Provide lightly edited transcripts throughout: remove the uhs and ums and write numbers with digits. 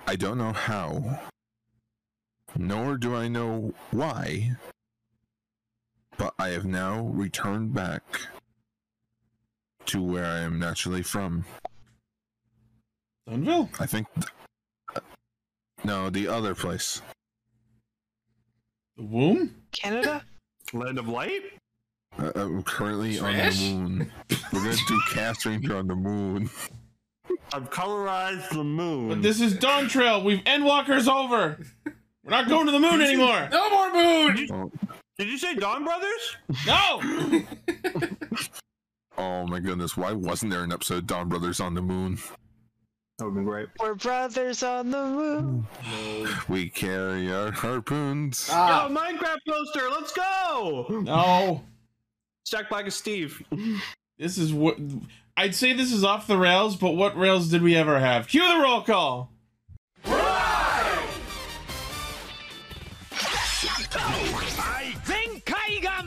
I don't know how, nor do I know why, but I have now returned back to where I am naturally from. Dunville? I think... no, the other place. The womb? Canada? Land of Light? I'm currently Trash? on the moon. We're gonna do Castranger on the moon. I've colorized the moon. But this is Dawn Trail. We've Endwalkers over. We're not going to the moon anymore. No more moon! Did you say Dawn Brothers? No! Oh my goodness, why wasn't there an episode of Dawn Brothers on the moon? That would be great. We're brothers on the moon. No. We carry our harpoons. Yo, Minecraft poster, let's go! No. Stack Black is Steve. This is what... I'd say this is off the rails, but what rails did we ever have? Cue the roll call!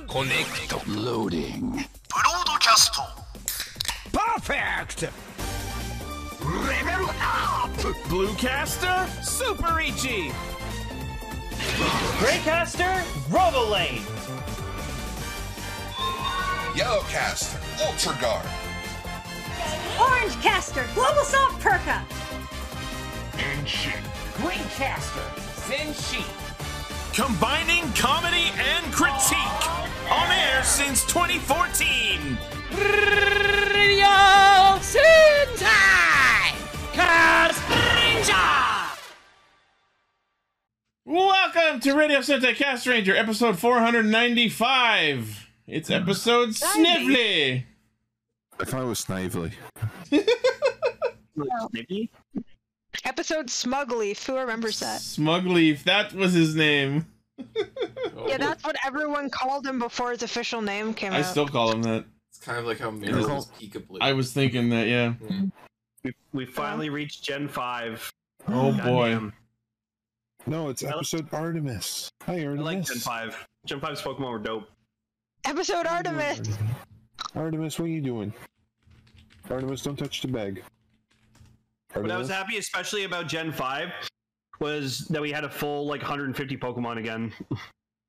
Connect. Loading. Broadcast. Perfect. Level up. Bluecaster, Super Ichi. Greycaster, Robolane. Yellowcaster, Ultra Guard. Orangecaster, Global Salt Perka. Greencaster, Zenshi. Combining comedy and critique. On air since 2014. Radio Sentai Castranger. Welcome to Radio Sentai Castranger, episode 495. It's episode Snively. I thought it was Snively. Episode Smugleaf. Who remembers that? Smugleaf, that was his name. Yeah, that's what everyone called him before his official name came out. I still call him that. It's kind of like how Mira was Peekaboo. I was thinking that, yeah. We finally reached Gen 5. Oh boy. No, it's episode Artemis. Hi, Artemis. I like Gen 5. Gen 5's Pokemon were dope. Episode Artemis. Artemis, what are you doing? Artemis, don't touch the bag. What I was happy especially about Gen 5 was that we had a full, like, 150 Pokemon again.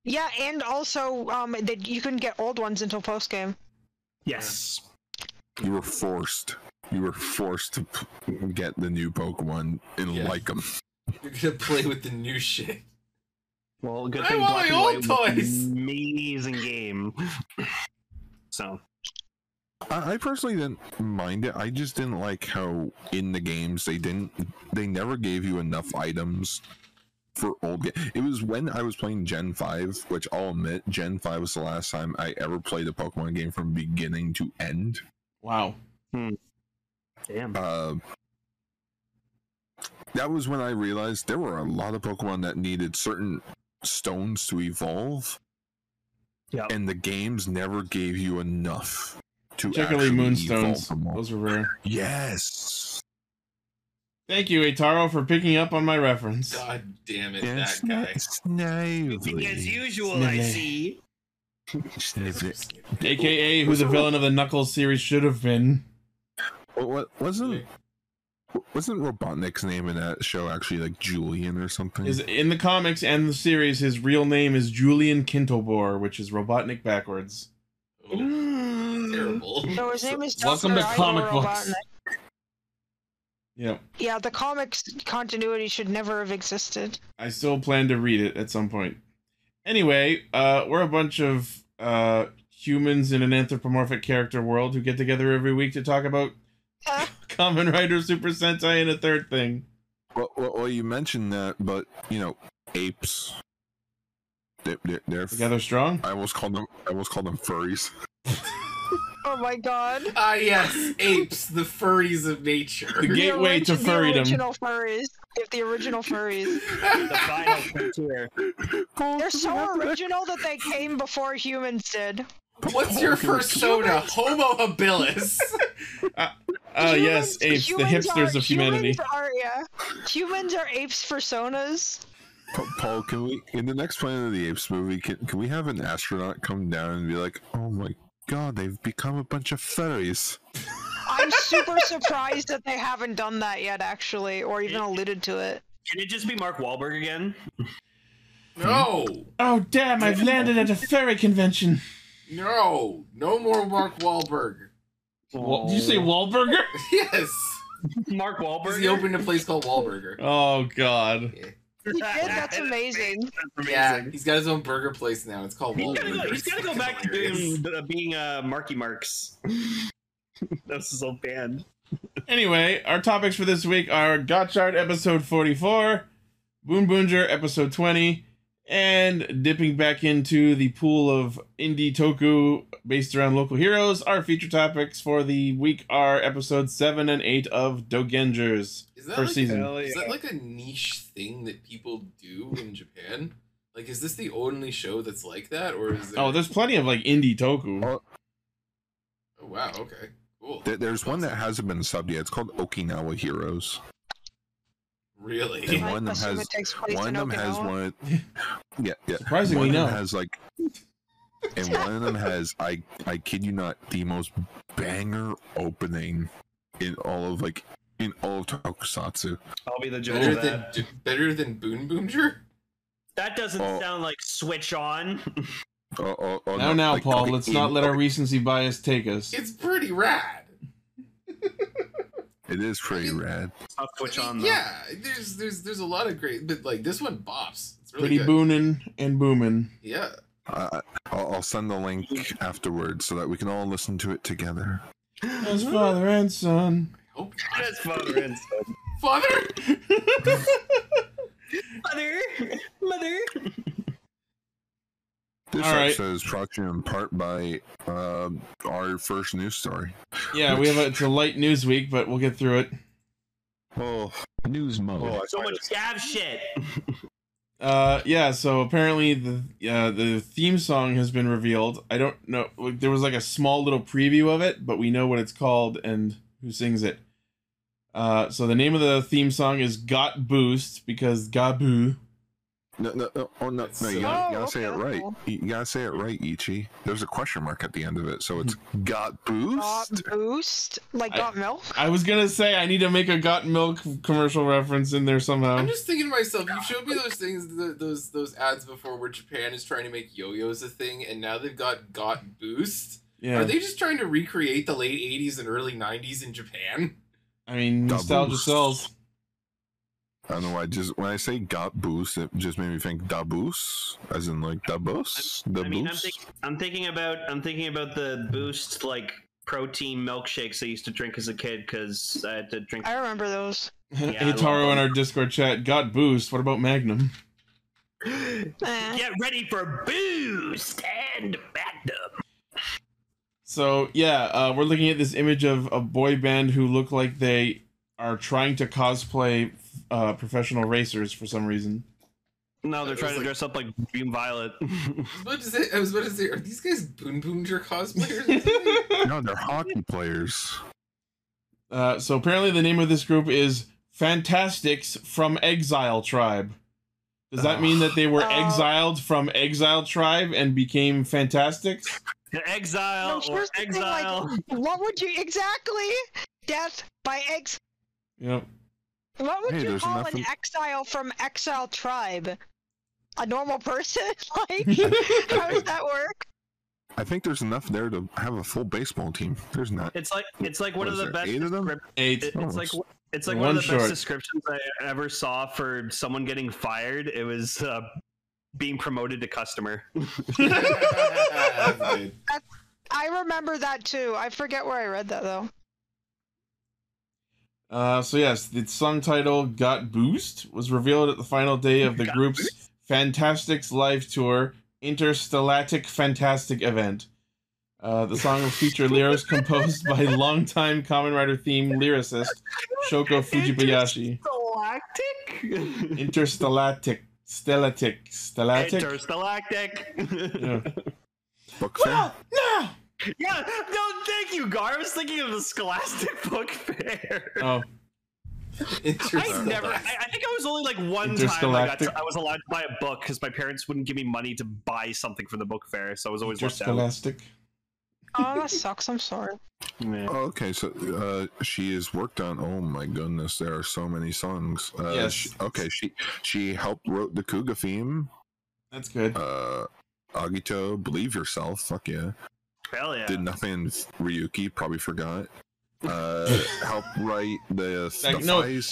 Yeah, and also, that you couldn't get old ones until post-game. Yes. You were forced. You were forced to get the new Pokemon and like them. You're gonna play with the new shit. Well, good I thing want Black my and old White was toys. an amazing game. So... I personally didn't mind it. I just didn't like how in the games they never gave you enough items for old game. It was when I was playing Gen 5, which I'll admit, Gen 5 was the last time I ever played a Pokemon game from beginning to end. Wow. Damn. That was when I realized there were a lot of Pokemon that needed certain stones to evolve. Yep. And the games never gave you enough. Particularly Moonstones. Those were rare. Yes. Thank you, Ataro, for picking up on my reference. God damn it, Yes, that guy. Snively. As usual, Snively. I see. Snively. AKA who the villain of the Knuckles series should have been. What wasn't Robotnik's name in that show actually like Julian or something? Is in the comics and the series, his real name is Julian Kintobor, which is Robotnik backwards. Terrible. So his name is Welcome Dr. to comic Igor books. Robotnik. Yep. Yeah, the comics continuity should never have existed. I still plan to read it at some point. Anyway, we're a bunch of humans in an anthropomorphic character world who get together every week to talk about Kamen Rider, Super Sentai, and a third thing. Well, you mentioned that, but you know, apes. They're Together strong. I almost called them furries. Oh my god. Ah, yes, apes, the furries of nature. The gateway to The furrydom. original furries. If the original furries. The final frontier. They're so original that they came before humans did. What's your persona? Homo habilis. Yes, apes, the hipsters of humanity. Humans are apes personas. Paul, can we, in the next Planet of the Apes movie, can we have an astronaut come down and be like, oh my god, they've become a bunch of furries? I'm super surprised that they haven't done that yet, actually, or even alluded to it. Can it just be Mark Wahlberg again? No. Oh damn! I've landed at a furry convention. No more Mark Wahlberg. Did you say Wahlburger? Yes. Mark Wahlberg. He opened a place called Wahlburger. Oh god. Yeah. He did? That's amazing. Yeah, he's got his own burger place now. It's called Wahlburger. He's got to go back to being Marky Marks. That's his old band. Anyway, our topics for this week are Gotchard episode 44, Boonboomger episode 20, and dipping back into the pool of indie toku based around local heroes. Our feature topics for the week are episodes 7 and 8 of Dogengers first season. Is that like a niche thing that people do in Japan? Like, is this the only show that's like that, or is there... Oh, there's plenty of like indie toku. Oh wow, okay, cool. There's one that hasn't been subbed yet. It's called Okinawa Heroes. Really? And one of them has one. Yeah. Surprisingly, one of no. them has like, and one of them has I kid you not, the most banger opening in all of tokusatsu. I'll be the judge of that. Better than Boonboomger? That doesn't sound like Switch On. Now, Paul, let's not let our recency bias take us. It's pretty rad. It is pretty rad. I'll Switch On, though. Yeah, there's a lot of great, but like this one bops. It's really Pretty good. boonin' and boomin'. Yeah. I'll send the link afterwards so that we can all listen to it together. As father and son. As father and son. Father? Mother. This All right. episode is brought to you in part by our first news story. Yeah, it's a light news week, but we'll get through it. Oh, news mode. So much Gavv shit. Yeah, so apparently the theme song has been revealed. I don't know, there was like a small little preview of it, but we know what it's called and who sings it. So the name of the theme song is Got Boost because Gabu. No, you gotta say it right. Cool. You gotta say it right, Ichi. There's a question mark at the end of it, so it's Got Boost? Got Boost? Like Got Milk? I was gonna say, I need to make a Got Milk commercial reference in there somehow. I'm just thinking to myself, you showed me those things, those ads before where Japan is trying to make yo-yos a thing, and now they've got Boost? Yeah. Are they just trying to recreate the late 80s and early 90s in Japan? I mean, nostalgia sells. I don't know why. Just when I say "got boost," it just made me think "dabus," as in like "dabus." I'm thinking about the Boost like protein milkshakes I used to drink as a kid because I had to drink. I remember those. Yeah, hey Taro in our Discord chat, got Boost. What about Magnum? Get ready for Boost and Magnum. So yeah, we're looking at this image of a boy band who look like they are trying to cosplay professional racers for some reason. No, they're trying to dress up like Green Violet. I was about to say, are these guys Boonboomger cosplayers? No, they're hockey players. So apparently the name of this group is Fantastics from Exile Tribe. Does that mean that they were exiled from Exile Tribe and became Fantastics? Exile or exile. Thing, like, what would you exactly? Death by eggs. Yep. What would you call an exile from Exile Tribe? A normal person? Like, how does that work? I think there's enough there to have a full baseball team. There's not. It's like one of the best. 8 of them? 8. It's like one of the best descriptions I ever saw for someone getting fired. It was being promoted to customer. I remember that too. I forget where I read that though. So yes, the song title "Got Boost" was revealed at the final day of the group's Fantastics Live Tour Interstellatic Fantastic event. The song will feature lyrics composed by longtime Kamen Rider theme lyricist Shoko Fujibayashi. Interstellatic. Yeah. Book fair? No! Yeah, no, thank you, Gar. I was thinking of the Scholastic Book Fair. Oh. I think I was only like one time I was allowed to buy a book because my parents wouldn't give me money to buy something for the book fair, so I was always left out. Scholastic. Oh, that sucks. I'm sorry. Oh, okay, so she has worked on. Oh my goodness, there are so many songs. Yes. She helped wrote the Kuga theme. That's good. Agito, Believe Yourself. Fuck yeah. Hell yeah. Did nothing. Ryuki probably forgot. Helped write the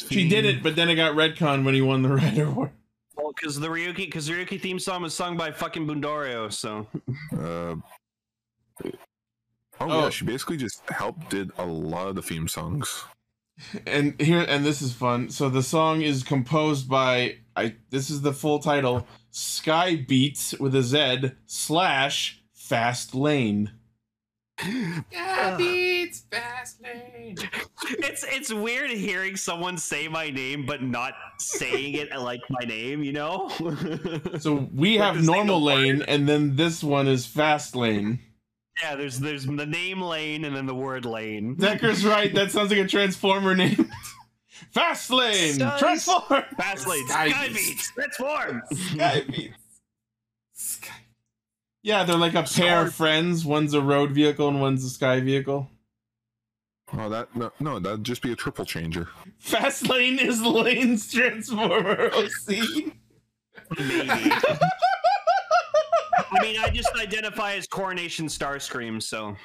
she did it, but then it got retconned when he won the Red Award. Well, because the Ryuki theme song was sung by fucking Bundorio, so. Yeah, she basically just did a lot of the theme songs. And this is fun. So the song is composed by this is the full title: Sky Beats with a Z / Fast Lane. Sky Beats Fast Lane. It's weird hearing someone say my name but not saying it like my name, you know? So we have normal lane, and then this one is Fast Lane. Yeah, there's the name Lane and then the word Lane. Decker's right. That sounds like a Transformer name. Fast Lane, transform. Fast Lane, Sky Beats, transform. Sky Beats. Yeah, they're like a pair of friends. One's a road vehicle and one's a sky vehicle. Oh, that'd just be a triple changer. Fast Lane is Lane's Transformer OC. Maybe. I mean, I just identify as Coronation Starscream, so.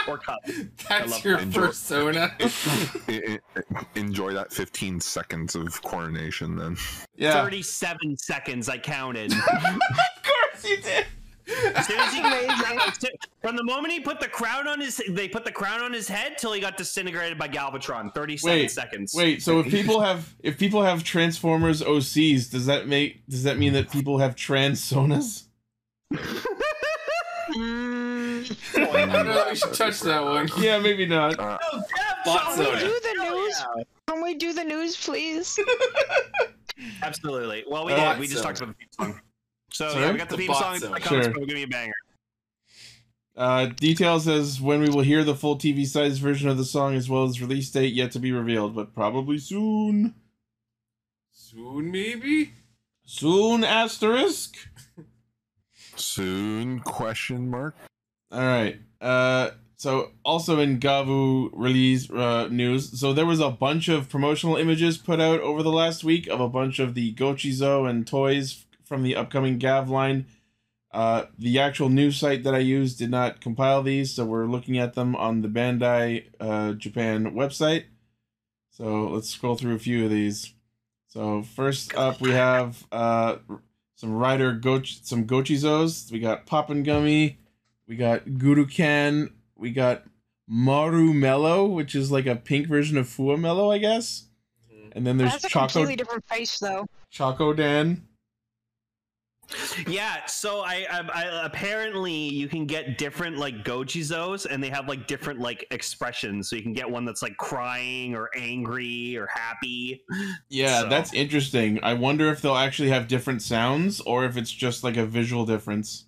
Or Cup. That's your persona. Enjoy that 15 seconds of coronation, then. Yeah. 37 seconds, I counted. Of course you did. As soon as from the moment he put the crown on his, they put the crown on his head till he got disintegrated by Galvatron. 37 seconds. Wait, so if people have Transformers OCs, does that mean that people have Transonas? I don't know. We should touch that one. Yeah, maybe not. Can we do the news? Can we do the news, please? Absolutely. Well, we did. We just talked about the theme song. So yeah, we got the theme song. It's going to be a banger. Details as when we will hear the full TV-sized version of the song, as well as release date yet to be revealed, but probably soon. Soon, maybe. Soon, asterisk. Soon, question mark. All right. So also in Gavv release news, so there was a bunch of promotional images put out over the last week of a bunch of the Gochizo and toys from the upcoming Gavv line. The actual news site that I used did not compile these, so we're looking at them on the Bandai Japan website. So let's scroll through a few of these. So first up, we have some Gochizos. We got Poppin' Gummy. We got Gurukan. We got Maru Mello, which is like a pink version of Fua Mello, I guess. And then there's That's a completely different face, though. Choco Dan. Yeah, so I apparently you can get different like Gochizos, and they have like different like expressions. So you can get one that's like crying or angry or happy. Yeah, that's interesting. I wonder if they'll actually have different sounds or if it's just like a visual difference.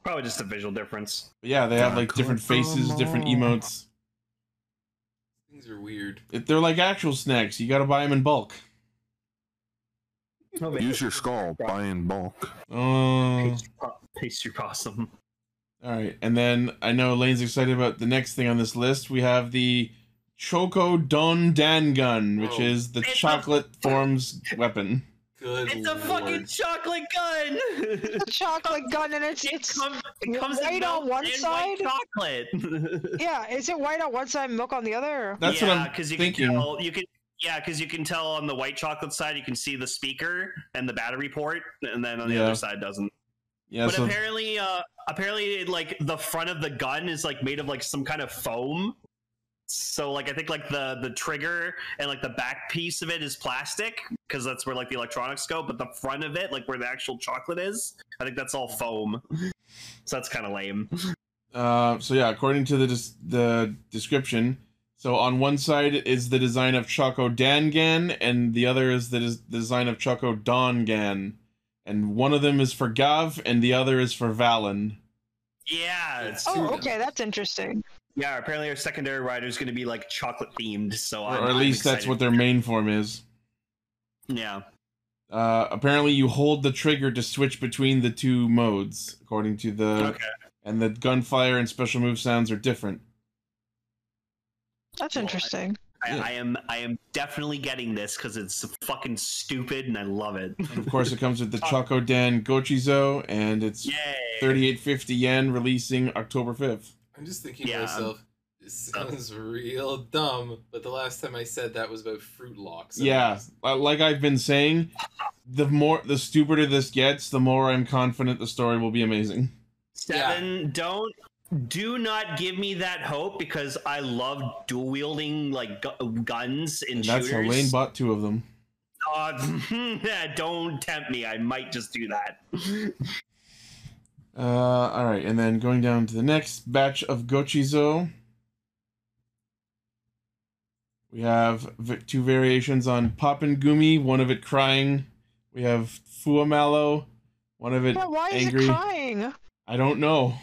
Probably just a visual difference. But yeah, they have like different faces, different emotes. Things are weird. They're like actual snacks. You got to buy them in bulk. Use your skull. Buy in bulk. Pastry possum. All right, and then I know Lane's excited about the next thing on this list. We have the Choco Don Dan gun, which is the chocolate forms weapon. It's a fucking chocolate gun. It's a chocolate gun, and it comes white on one side. Chocolate. Yeah, is it white on one side, milk on the other? That's what I'm thinking. Because you can tell on the white chocolate side, you can see the speaker and the battery port, and then on the other side doesn't. Yeah, but apparently, like the front of the gun is like made of like some kind of foam. So like I think like the trigger and like the back piece of it is plastic because that's where like the electronics go, but the front of it, like where the actual chocolate is, I think that's all foam. So that's kind of lame. So yeah, according to the description. So on one side is the design of Choco Dangan, and the other is the design of Choco Dongan. And one of them is for Gavv, and the other is for Valen. Yeah. Okay, that's interesting. Yeah, apparently our secondary rider is going to be like chocolate themed, so or at least that's what their main form is. Yeah. Apparently you hold the trigger to switch between the two modes, according to the... Okay. and the gunfire and special move sounds are different. That's interesting. I am definitely getting this because it's fucking stupid and I love it. And of course, it comes with the Chocodan Gochizo, and it's 3850 yen, releasing October 5th. I'm just thinking to myself, this sounds real dumb, but the last time I said that was about fruit locks. Yeah, like I've been saying, the stupider this gets, the more I'm confident the story will be amazing. Seven, do not give me that hope because I love dual wielding like guns and shooters. That's how Lane bought 2 of them. Don't tempt me. I might just do that. All right, and then going down to the next batch of Gochizo, we have 2 variations on Poppin' Gumi, one of it crying. We have Fuamalo, one of it why angry. is it crying? I don't know.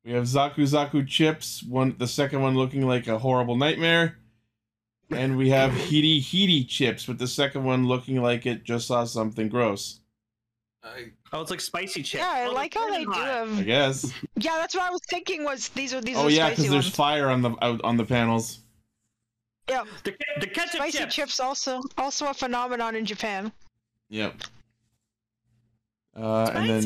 We have Zaku Zaku Chips, the second one looking like a horrible nightmare. And we have Hiri Hiri Chips, with the second one looking like it just saw something gross. Oh, it's like spicy chips. Yeah, I like how they do them. I guess. Yeah, that's what I was thinking. Was these are Oh yeah, because there's fire on the panels. Yeah, the ketchup spicy chips also a phenomenon in Japan. Yep. And then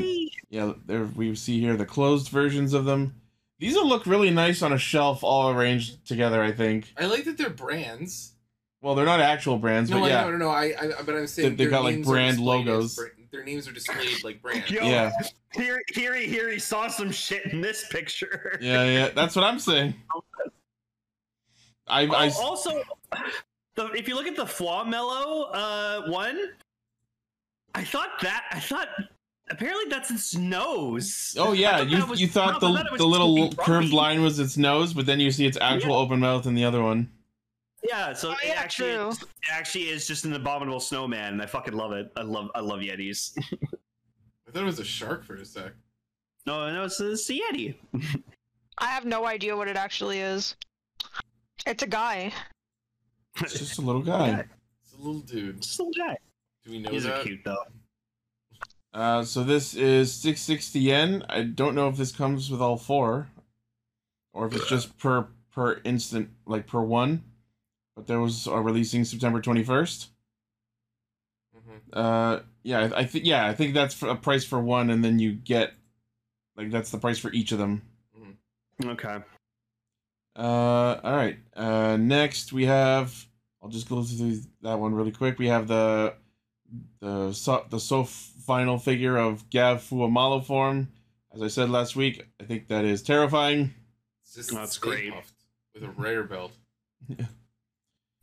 there we see here the closed versions of them. These will look really nice on a shelf, all arranged together. I think. I like that they're brands. Well, they're not actual brands, but yeah. No. But I'm saying they've got like brand logos. Their names are displayed like brands. Yo, yeah. Here he saw some shit in this picture. Yeah, that's what I'm saying. Also, if you look at the Fuamelo one, I thought apparently that's its nose. Oh yeah, you thought the little curved line was its nose, but then you see its actual open mouth in the other one. Yeah, so it actually is just an abominable snowman, and I fucking love it. I love Yetis. I thought it was a shark for a sec. No, it's a Yeti. I have no idea what it actually is. It's a guy. It's just a little guy. It's a little dude. Just a little guy. Do we know He's that? Cute though. So this is 660 yen. I don't know if this comes with all 4, or if it's just per instant, like per one. But those are releasing September 21st. Mm-hmm. I think that's a price for one, and then you get that's the price for each of them. Mm-hmm. Okay. All right. Next we have. I'll just go through that one really quick. We have the final figure of Gavv Fuamalo form. As I said last week, I think that is terrifying. It's just that's great with a rare belt. Yeah.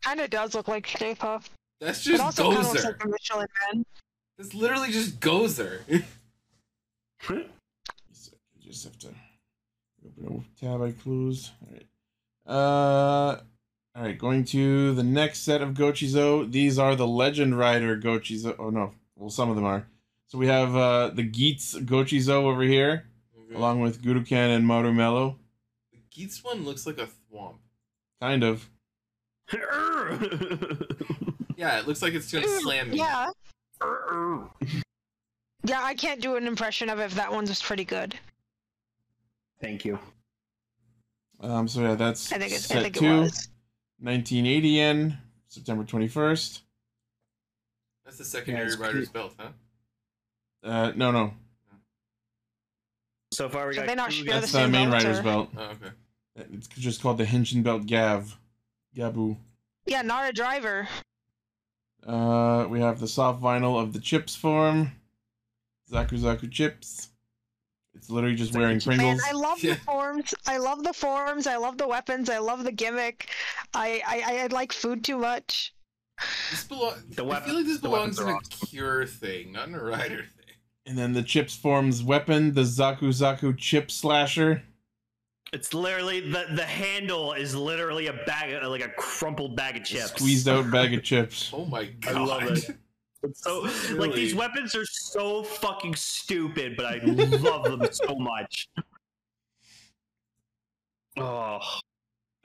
Kinda does look like Stay Puft. That's just also Gozer. Kinda looks like the Michelin Man. That's literally just Gozer. You just have to open a tab I closed. All right, going to the next set of Gochizo. These are the Legend Rider Gochizo. Oh no, well some of them are. So we have the Geats Gochizo over here, along with Gurukan and Marumelo. The Geats one looks like a thwomp. Kind of. Yeah, it looks like it's gonna slam me. Yeah. Yeah, I can't do an impression of it if that one's just pretty good. Thank you. So yeah, that's I think set it 2, was. 1980 yen, September 21st. That's the secondary rider's belt, huh? No. So far we got. They not share That's the the same main belt, rider's or... belt. Oh, okay. It's just called the Henshin belt Gavv. Gabu. Yeah, not a driver. We have the soft vinyl of the Chips form. Zaku Zaku Chips. It's literally just wearing Pringles. Man, I love the forms. I love the forms. I love the weapons. I love the gimmick. I like food too much. I feel like this belongs in a Cure thing, not in a Rider thing. And then the Chips form's weapon, the Zaku Zaku Chip Slasher. It's literally the handle is literally a bag, like a crumpled bag of chips. Squeezed out bag of chips. Oh my god! I love it. It's so Silly. like these weapons are so fucking stupid, but I love them so much. Oh,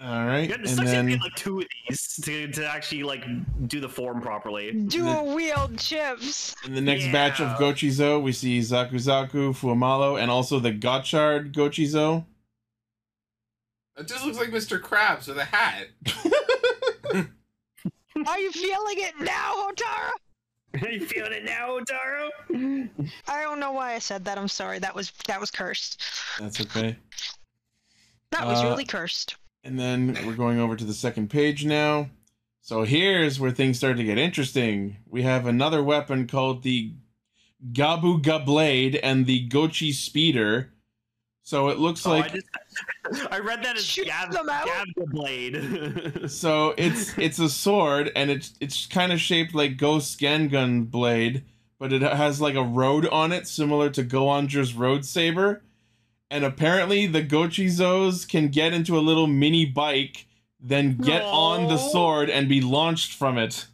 All right, It sucks to get like 2 of these to actually like do the form properly. Dual wield chips. In the next batch of Gochizo, we see Zakuzaku, Fuamalo, and also the Gotchard Gochizo. It just looks like Mr. Krabs with a hat. Are you feeling it now, Otaro? Are you feeling it now, Otaro? I don't know why I said that. I'm sorry. That was cursed. That's okay. That was really cursed. And then we're going over to the second page now. So here's where things start to get interesting. We have another weapon called the Gabuga Blade and the Gochi Speeder. So it looks like... I read that as Gavv Blade. So it's a sword, and it's kind of shaped like Go Scangun Blade, but it has like a road on it, similar to Goanger's Road Saber. And apparently the Gochizos can get into a little mini bike, then get on the sword and be launched from it.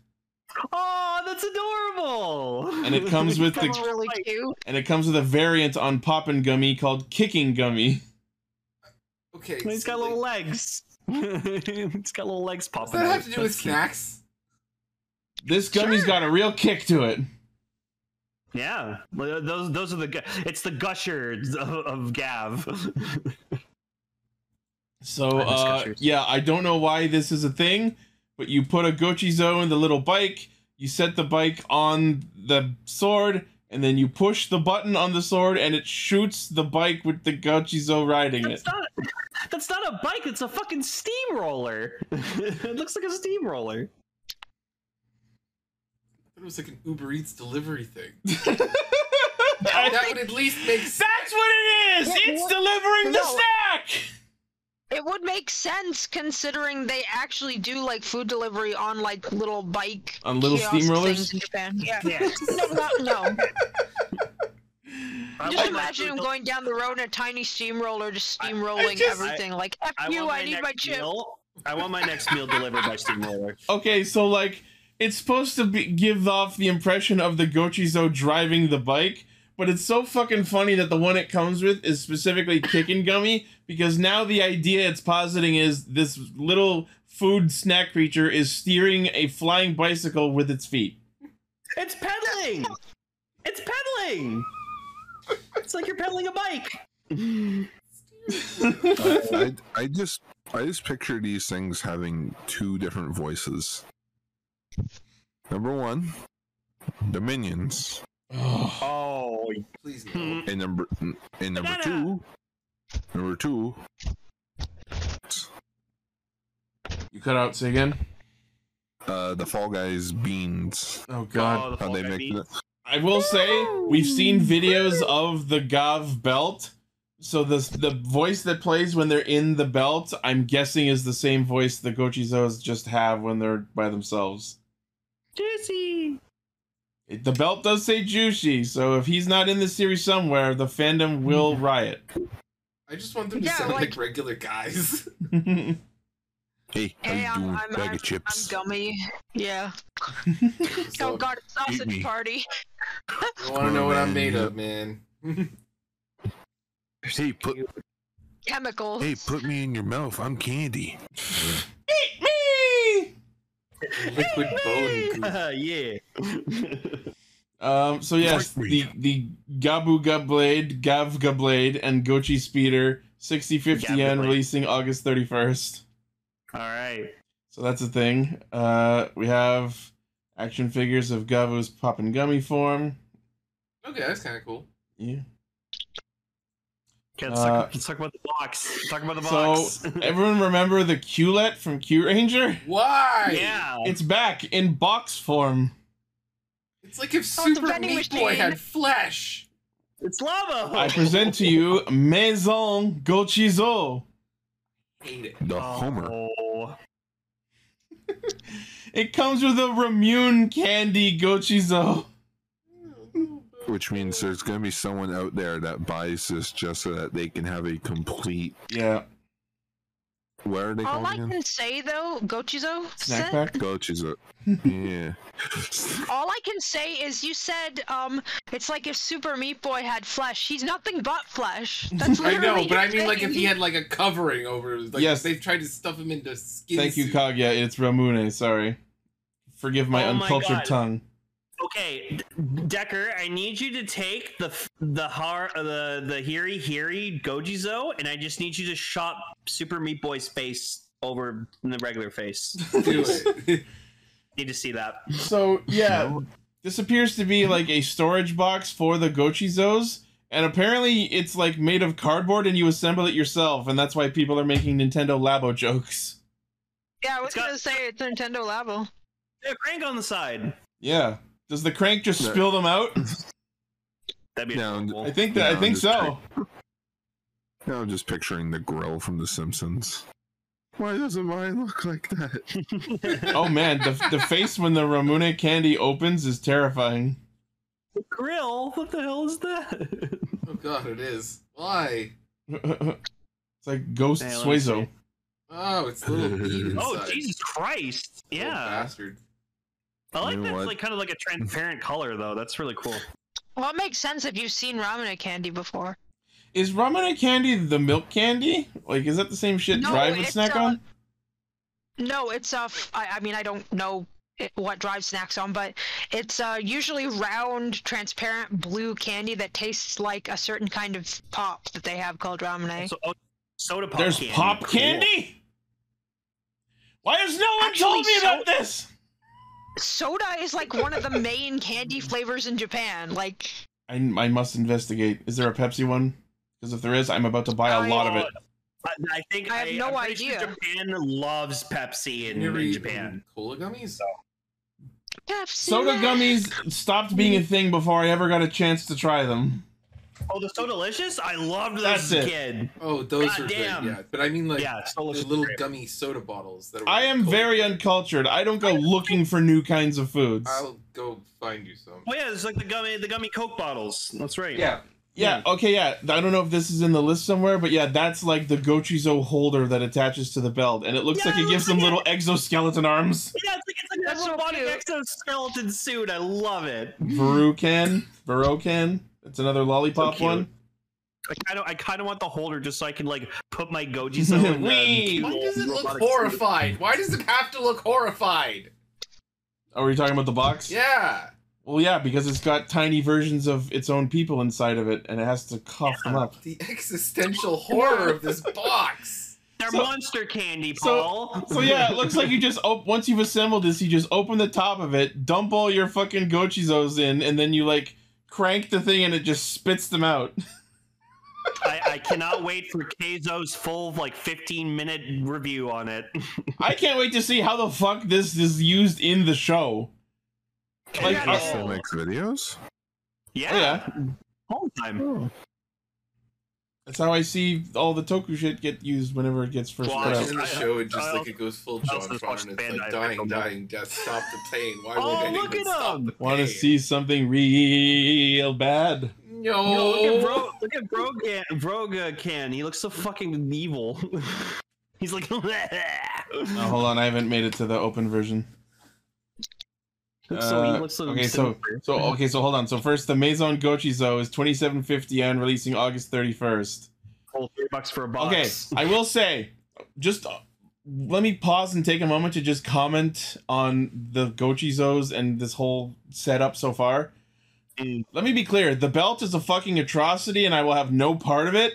Oh, that's adorable! And it comes with really cute. And it comes with a variant on Poppin' Gummy called Kicking Gummy. Okay, he's got little legs. He's got little legs popping. Does that have to do with snacks? This gummy's got a real kick to it. Yeah, those are it's the Gotchards of Gavv. So yeah, I don't know why this is a thing, but you put a Gochizo in the little bike, you set the bike on the sword, and then you push the button on the sword, and it shoots the bike with the Gochizo riding it. That's not a bike. It's a fucking steamroller. It looks like a steamroller. It was like an UberEats delivery thing. That would at least make sense. That's what it is! It's delivering the snack! It would make sense considering they actually do like food delivery on like little bike on little steamrollers in Japan. Yeah. No. Just imagine him going down the road in a tiny steamroller, just steamrolling everything. Like, F you, I need my chip. I want my next meal delivered by steamroller. Okay, so like, it's supposed to give off the impression of the Gochizo driving the bike, but it's so fucking funny that the one it comes with is specifically Kickin' Gummy, because now the idea it's positing is this little food snack creature is steering a flying bicycle with its feet. It's pedaling! It's pedaling! It's like you're pedaling a bike! I just picture these things having two different voices. Number one, the minions. Oh, please no. And number two. You cut out. Say again. The Fall Guys beans. Oh god, how they make it. I will say we've seen videos of the Gavv belt. So the voice that plays when they're in the belt, I'm guessing is the same voice the Gochizos just have when they're by themselves. Juicy. The belt does say Juicy, so if he's not in the series somewhere, the fandom will riot. I just want them to sound like regular guys. Hey, I'm bag of chips. I'm Gummy. Yeah. Oh god, it's sausage party. You want to know what I'm made of, man? Hey, chemicals. Hey, put me in your mouth. I'm candy. Eat me! Liquid bone. Yeah. So yes, the Gabuga Blade, Gavga Blade, and Gochi Speeder, 60-50 yen, releasing August 31st. All right. So that's a thing. We have action figures of Gavu's Poppin' Gummy form. Okay, that's kind of cool. Yeah. Okay, let's talk about the box. Talk about the box. So, everyone remember the Q-Let from Q-Ranger? Why? Yeah. It's back in box form. It's like if Super Meat Boy had flesh. It's lava. I present to you Maison Gochizo. Hate it. The Homer. It comes with a Ramune candy Gochizo. Which means there's going to be someone out there that buys this just so that they can have a complete Where are they All called I again? can say though, Gochizo. Snack pack? Gochizo. Yeah. All I can say is you said it's like if Super Meat Boy had flesh. He's nothing but flesh. That's I literally know, but I mean, your like, if thing. he had, like, a covering over... Like, Yes. they've tried to stuff him into skin Thank you, suit. Kaguya. It's Ramune. Sorry. Forgive my Oh my uncultured God. tongue. Okay, Decker, I need you to take the Hiri Gochizo, and I just need you to shop Super Meat Boy's face over the regular face. Do it. Need to see that. So, yeah, this appears to be like a storage box for the Gochizos, and apparently it's like made of cardboard and you assemble it yourself, and that's why people are making Nintendo Labo jokes. Yeah, I was gonna say it's Nintendo Labo. Yeah, crank on the side. Yeah. Does the crank just spill them out? That'd be cool. I think that. I think so. Now I'm just picturing the grill from The Simpsons. Why doesn't mine look like that? Oh man, the face when the Ramune candy opens is terrifying. The grill? What the hell is that? Oh god, it is. Why? It's like Ghost Hey, let me Suezo. see. Oh, it's a little bead inside. Oh, Jesus Christ. Little Yeah. bastard. I like You know that it's what? like kind of like a transparent color though. That's really cool. Well, it makes sense if you've seen ramen candy before. Is Ramune candy the milk candy? Like, is that the same shit No, Drive would it's, snack on? No, it's I mean, I don't know what Drive snacks on, but it's usually round, transparent blue candy that tastes like a certain kind of pop that they have called ramen. So, soda pop There's candy. pop Cool. candy? Why has no one Actually, told me about this? Soda is like one of the main candy flavors in Japan. Like, I must investigate. Is there a Pepsi one? Because if there is, I'm about to buy a lot of it. I think I have no I'm pretty sure idea. Japan loves Pepsi in, You ever in eat Japan. cola gummies? Pepsi. Soda gummies stopped being a thing before I ever got a chance to try them. Oh, the So Delicious? I loved those That's as a it. kid. Oh, those are Goddamn. good, yeah. But I mean, like, Yeah, So the Delicious little is great. gummy soda bottles. That are I like am cola. very uncultured. I don't go looking for new kinds of foods. I'll go find you some. Oh yeah, it's like the gummy Coke bottles. That's right. Yeah, okay, yeah. I don't know if this is in the list somewhere, but yeah, that's like the Gochizo holder that attaches to the belt, and it looks Yeah, like it it gives looks them like little exoskeleton arms. Yeah, it's like That's a so robotic cute. exoskeleton suit. I love it. Verocan. It's another lollipop cute. one. I kind of want the holder just so I can like put my Gochizo in Whee! Why does it look robotic horrified? Why does it have to look horrified? Are we talking about the box? Yeah. Well, yeah, because it's got tiny versions of its own people inside of it, and it has to cough them up. The existential horror of this box. They're So- monster candy, So, Paul. so yeah, it looks like you just once you've assembled this, you just open the top of it, dump all your fucking Gochizos in, and then you like crank the thing, and it just spits them out. I cannot wait for Keizo's full like 15-minute review on it. I can't wait to see how the fuck this is used in the show. Like, Yeah, Still makes videos? Yeah. Oh, yeah. Whole time. That's how I see all the Toku shit get used whenever it gets first Well, put Watching out. the show, it just I like it goes full I also John just Fon, watched and the it's like Bandai dying, film. dying, death, stop the pain. Why Oh, won't anyone look at stop him. the pain? Want to see something real bad? No. Look at Brogan. He looks so fucking evil. He's like, Oh, hold on, I haven't made it to the open version. so he looks so Okay, so hold on. So first, the Maison Gochizo is $27.50 and releasing August 31st. $3 for a box. Okay, I will say, just let me pause and take a moment to just comment on the Gochizos and this whole setup so far. Let me be clear, the belt is a fucking atrocity and I will have no part of it.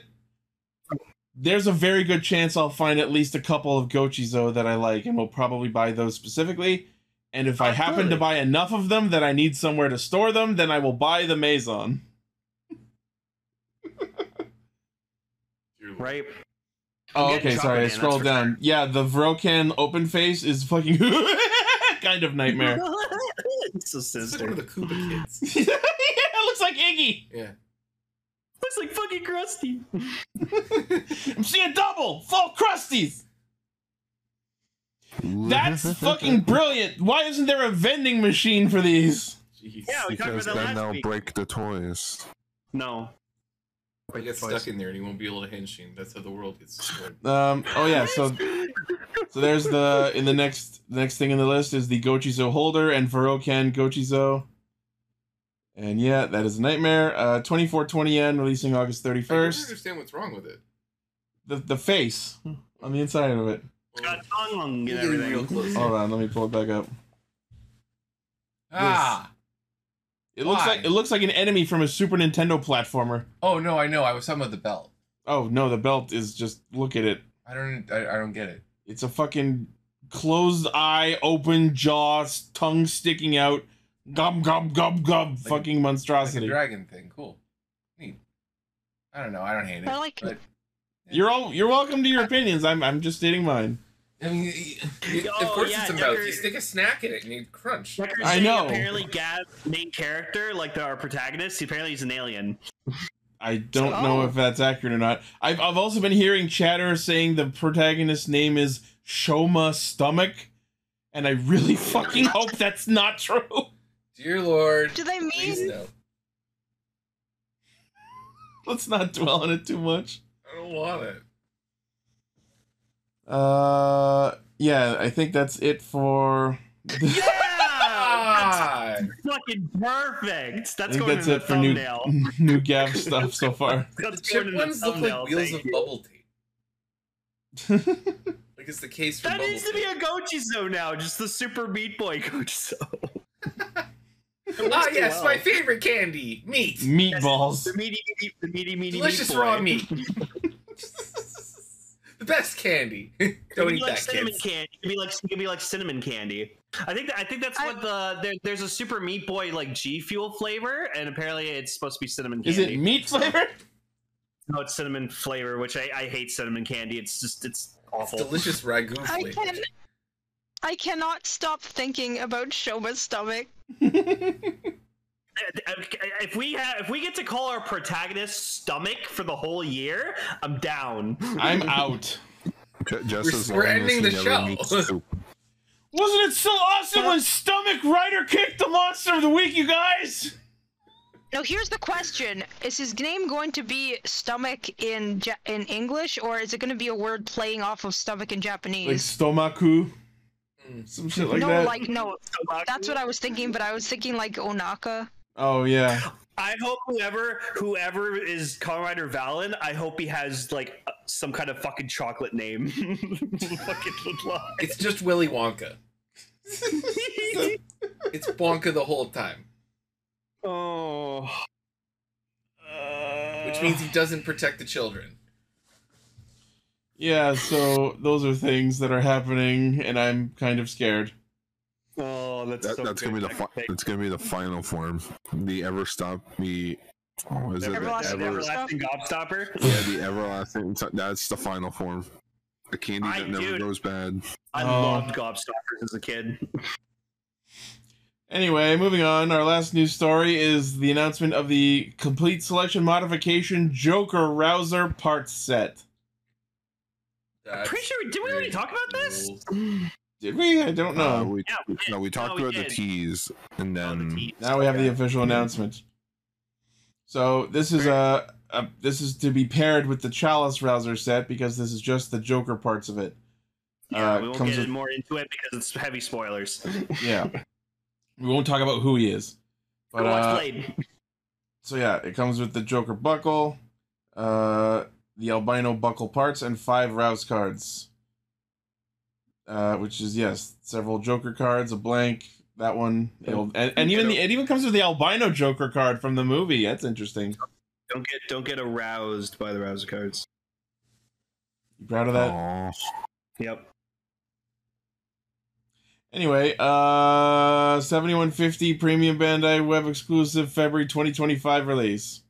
There's a very good chance I'll find at least a couple of Gochizo that I like, and will probably buy those specifically. And if I happen to buy enough of them that I need somewhere to store them, then I will buy the Maison. Right. Oh, getting okay, sorry, I chocolate, scrolled that's for down. Yeah, the Vrokan open face is fucking kind of nightmare. It's so It's like sinister. one of the Koopa kids. Yeah, it looks like Iggy. Yeah. Looks like fucking Krusty. I'm seeing double, full crusties. That's fucking brilliant. Why isn't there a vending machine for these? Jeez. Yeah, we talked Because about that then last they'll week. break the toys. No. If I get stuck in there and he won't be able to henshin. That's how the world gets destroyed. Oh yeah, so So there's the next thing in the list is the Gochizo holder and Furokan Gochizo. And yeah, that is a nightmare. 2420 yen, releasing August 31st. I don't understand what's wrong with it. The face on the inside of it. It's got tongue and everything. Hold on, let me pull it back up. Ah. It looks like an enemy from a Super Nintendo platformer. Oh no, I know. I was talking about the belt. Oh no, the belt is just, look at it. I don't get it. It's a fucking closed eye, open jaw, tongue sticking out, gub gub gub gub, like fucking monstrosity. Like a dragon thing. Cool. Neat. I don't know. I don't hate it. I like but, yeah. You're welcome to your opinions. I'm just stating mine. I mean, of course it's a mouth. You stick a snack in it and you crunch. I know. Apparently, Gav's main character, like our protagonist, apparently he's an alien. I don't know if that's accurate or not. I've also been hearing chatter saying the protagonist's name is Shoma Stomach, and I really fucking hope that's not true. Dear Lord. Do they mean? No. Let's not dwell on it too much. I don't want it. Yeah, I think that's it for. Yeah, that's fucking perfect. That's going in the thumbnail. New Gavv stuff so far. The chip ones look like wheels of bubble tape. Like it's the case for that bubble needs to be a Gochizo now, just the Super Meat Boy Gochizo. Ah, yes, my favorite candy, meat. Meatballs. The meaty, delicious meat boy. raw meat. The best candy. Don't eat like that, cinnamon kids. candy. It could be like cinnamon candy. I think that's what there's a Super Meat Boy like G Fuel flavor, and apparently it's supposed to be cinnamon candy. Is it meat flavor? No, it's cinnamon flavor, which I hate cinnamon candy. It's awful. It's delicious ragu flavor. I cannot stop thinking about Shoma's stomach. If we get to call our protagonist Stomach for the whole year, I'm down. I'm out. We're ending the show. Wasn't it so awesome when Stomach Rider kicked the Monster of the Week, you guys? Now here's the question: is his name going to be Stomach in English, or is it going to be a word playing off of stomach in Japanese? Like Stomaku? Some shit like that? No, that's what I was thinking, but I was thinking like Onaka. Oh, yeah. I hope whoever is Kamen Rider Valen, I hope he has like some kind of fucking chocolate name. It's just Willy Wonka. It's Wonka the whole time. Oh. Which means he doesn't protect the children. Yeah, so those are things that are happening, and I'm kind of scared. Oh, that's gonna be that's gonna be the final form. The Ever Stop Me. Oh, is it everlasting Gobstopper? Yeah, the everlasting. That's the final form. A candy that never goes bad. I loved Gobstoppers as a kid. Anyway, moving on. Our last news story is the announcement of the complete selection modification Joker Rouser parts set. I'm pretty sure. Did we already talk about this? Did we? I don't know. We talked about the tease, and then now we have the official announcement. So this is this is to be paired with the Chalice Rouser set because this is just the Joker parts of it. Yeah, we won't get more into it because it's heavy spoilers. Yeah, we won't talk about who he is. But so yeah, it comes with the Joker buckle, the albino buckle parts, and 5 Rouse cards. Which is several Joker cards, a blank, that one, and even it even comes with the albino Joker card from the movie. That's interesting. Don't get aroused by the Rouser cards. You proud of that? Aww. Yep. Anyway, 7150 premium Bandai web exclusive February 2025 release.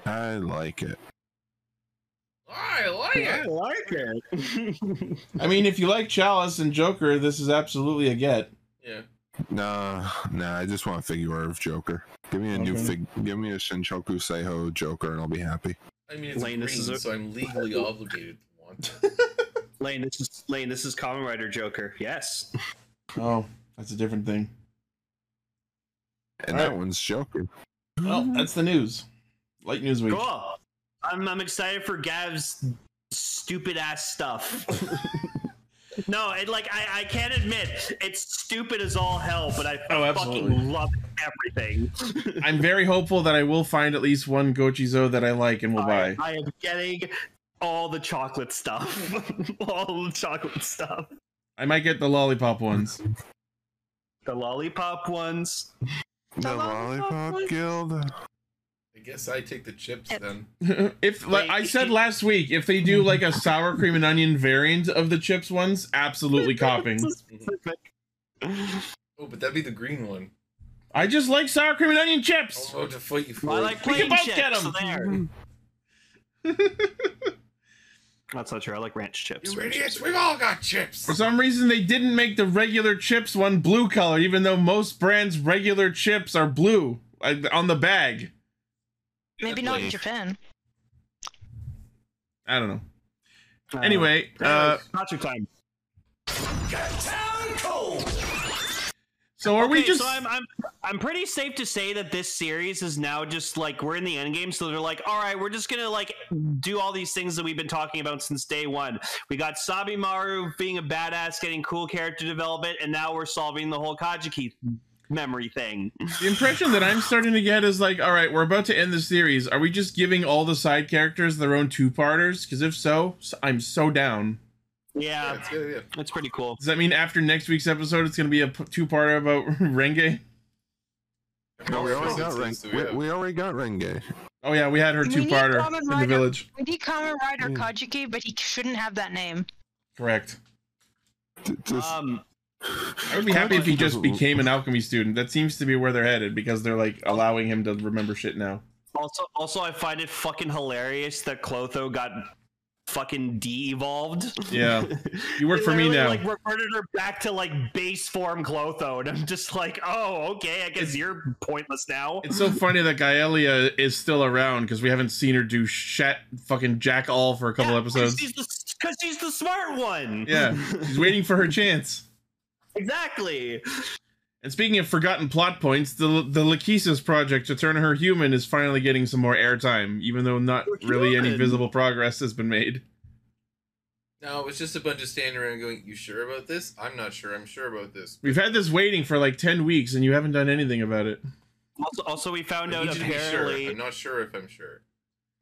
I like it. I like it. I mean, if you like Chalice and Joker, this is absolutely a get. Yeah. Nah. I just want a figure of Joker. Give me a new give me a Shinchoku Seiho Joker, and I'll be happy. I mean, it's green, so I'm legally obligated to want. Lane, this is Kamen Rider Joker. Yes. Oh, that's a different thing. And that one's Joker. Well, that's the news. Light news week. Cool. I'm excited for Gav's stupid ass stuff. No, I can't admit it's stupid as all hell, but I absolutely. fucking love everything. I'm very hopeful that I will find at least one Gochizo that I like and will buy. I am getting all the chocolate stuff. All the chocolate stuff. I might get the lollipop ones. The lollipop ones. The Lollipop Guild. I guess I take the chips then. If like I said last week, if they do like a sour cream and onion variant of the chips ones, absolutely copying. Oh, but that'd be the green one. I just like sour cream and onion chips. I'll to fight you for I it. like We can plain both chips. get 'em. So there. That's not true. I like ranch chips. You idiots, we've all got chips. For some reason, they didn't make the regular chips one blue color, even though most brands' regular chips are blue on the bag. Maybe not in Japan. I don't know. Anyway, not your time. So are we just? So I'm pretty safe to say that this series is now just like we're in the end game. So they're like, all right, we're just gonna like do all these things that we've been talking about since day one. We got Sabimaru being a badass, getting cool character development, and now we're solving the whole Kajiki memory thing. The impression that I'm starting to get is like, all right, we're about to end the series. Are we just giving all the side characters their own two-parters? Because if so, I'm so down. Yeah, it's good, yeah. That's pretty cool. Does that mean after next week's episode, it's going to be a two-parter about Renge? No, we already got Renge. We already got Renge. Oh yeah, we had her two-parter in the village. We need Kamen Rider Kajiki, but he shouldn't have that name. Correct. Just, I would be happy if he just became an alchemy student. That seems to be where they're headed because they're like allowing him to remember shit now. Also, I find it fucking hilarious that Clotho got fucking de-evolved. Yeah, you work for me now. Like reverted her back to like base form Clotho, and I'm just like, oh, okay, I guess you're pointless now. It's so funny that Gaelia is still around because we haven't seen her do fucking jack all for a couple episodes. Because she's the smart one. Yeah, she's waiting for her chance. Exactly. And speaking of forgotten plot points, the Lachesis project to turn her human is finally getting some more airtime, even though not really any visible progress has been made. No, it was just a bunch of standing around going, you sure about this? I'm not sure. I'm sure about this. We've had this waiting for like 10 weeks, and you haven't done anything about it. Also we found out apparently... Sure. I'm not sure if I'm sure.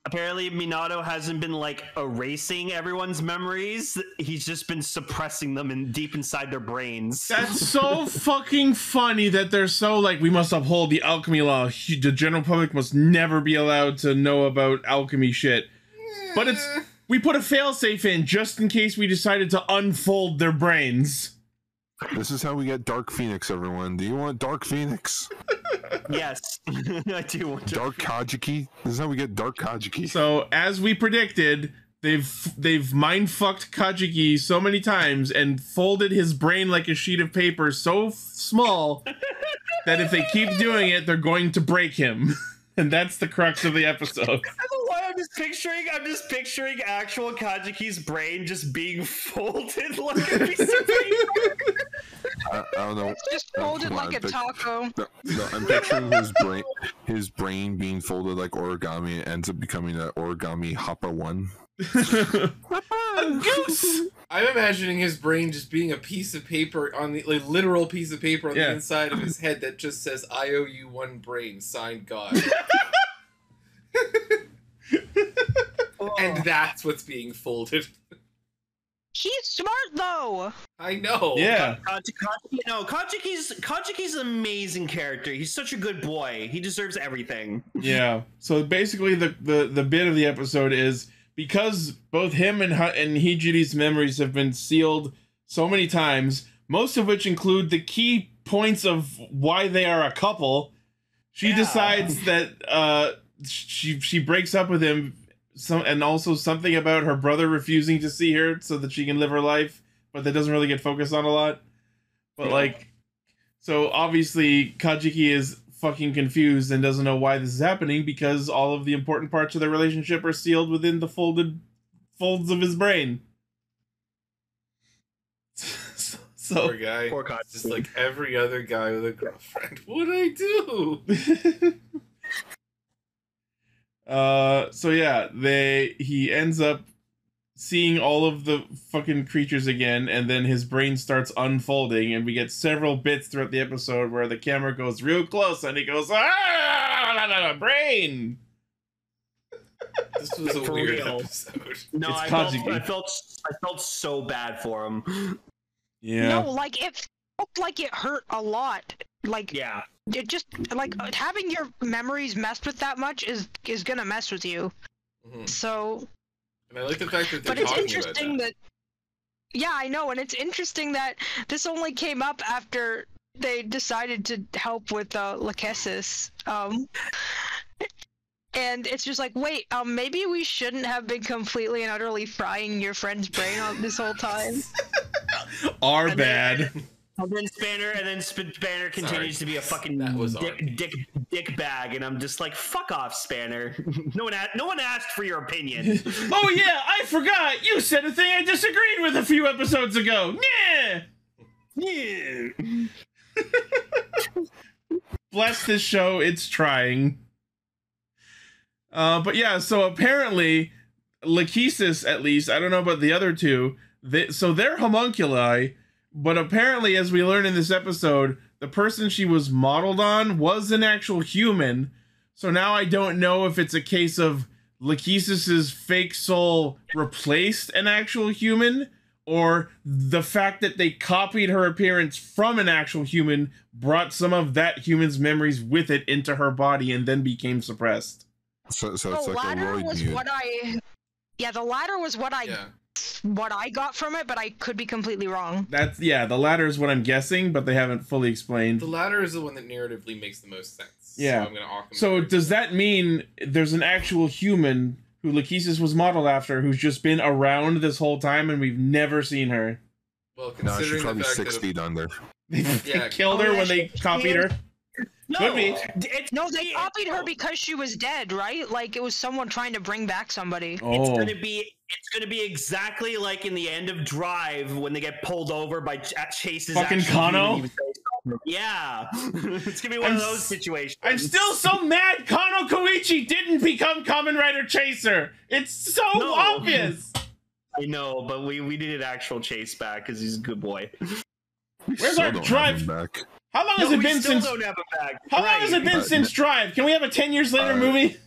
Apparently, Minato hasn't been, like, erasing everyone's memories. He's just been suppressing them deep inside their brains. That's so fucking funny that they're so, like, we must uphold the alchemy law. The general public must never be allowed to know about alchemy shit. But we put a failsafe in just in case we decided to unfold their brains. This is how we get Dark Phoenix, everyone. Do you want Dark Phoenix? Yes, I do want Dark Kajiki. This is how we get Dark Kajiki. So, as we predicted, they've mind-fucked Kajiki so many times and folded his brain like a sheet of paper so small that if they keep doing it, they're going to break him. And that's the crux of the episode. I don't know why I'm just picturing actual Kajiki's brain just being folded like a piece of paper. I don't know. It's just folded like a taco. No, I'm picturing his brain being folded like origami and ends up becoming an origami Hoppa 1. A goose! I'm imagining his brain just being a piece of paper on the literal piece of paper on the inside of his head that just says "I owe you one brain, signed God." And that's what's being folded. He's smart though. I know. Yeah. Kajiki's an amazing character. He's such a good boy. He deserves everything. Yeah. So basically, the bit of the episode is because both him and Hijiri's memories have been sealed so many times, most of which include the key points of why they are a couple. She decides that she breaks up with him. And also something about her brother refusing to see her so that she can live her life, but that doesn't really get focused on a lot. But like, so obviously Kajiki is fucking confused and doesn't know why this is happening because all of the important parts of their relationship are sealed within the folded folds of his brain. So poor guy. Poor Kajiki. Just like every other guy with a girlfriend. What'd I do? So yeah, he ends up seeing all of the fucking creatures again, and then his brain starts unfolding, and we get several bits throughout the episode where the camera goes real close, and he goes, brain! This was a For weird real. episode. No, It's I Kajiki. felt so bad for him. Yeah. No, like it felt like it hurt a lot. Like Yeah. it just like having your memories messed with that much is gonna mess with you. Mhm. So. And I like the fact that they're But it's talking interesting about that. yeah, I know, and it's interesting that this only came up after they decided to help with Lachesis. And it's just like, wait, maybe we shouldn't have been completely and utterly frying your friend's brain on this whole time. Our bad. And then Spanner continues to be a fucking That was dick bag, and I'm just like, fuck off, Spanner. No one asked for your opinion. Oh yeah, I forgot! You said a thing I disagreed with a few episodes ago! Yeah! Yeah. Bless this show, it's trying. But yeah, so apparently, Lachesis, at least, I don't know about the other two, so they're homunculi, but apparently, as we learn in this episode, the person she was modeled on was an actual human, so now I don't know if it's a case of Lachesis's fake soul replaced an actual human, or the fact that they copied her appearance from an actual human brought some of that human's memories with it into her body and then became suppressed. So it's The like a latter Royd was mutant. what I. Yeah, the latter was what I got from it, but I could be completely wrong. The latter is what I'm guessing, but they haven't fully explained. The latter is the one that narratively makes the most sense. Yeah. So I'm gonna offer So does that mean there's an actual human who Lachesis was modeled after who's just been around this whole time and we've never seen her? Well, No, she's considering probably the fact 6 feet under. They killed her when they copied her? No, Could be. No, they copied her because she was dead, right? Like it was someone trying to bring back somebody. Oh. It's gonna be exactly like in the end of Drive when they get pulled over by Chase's Fucking actual Kano? human. Yeah, it's gonna be one of those situations. I'm still so mad Kano Koichi didn't become Kamen Rider Chaser. It's so obvious. I know, but we needed actual Chase back because he's a good boy. Where's Still our don't Drive? have him back. How long has it been since? Don't have him back. How long has it been since Drive? Can we have a 10 years later movie?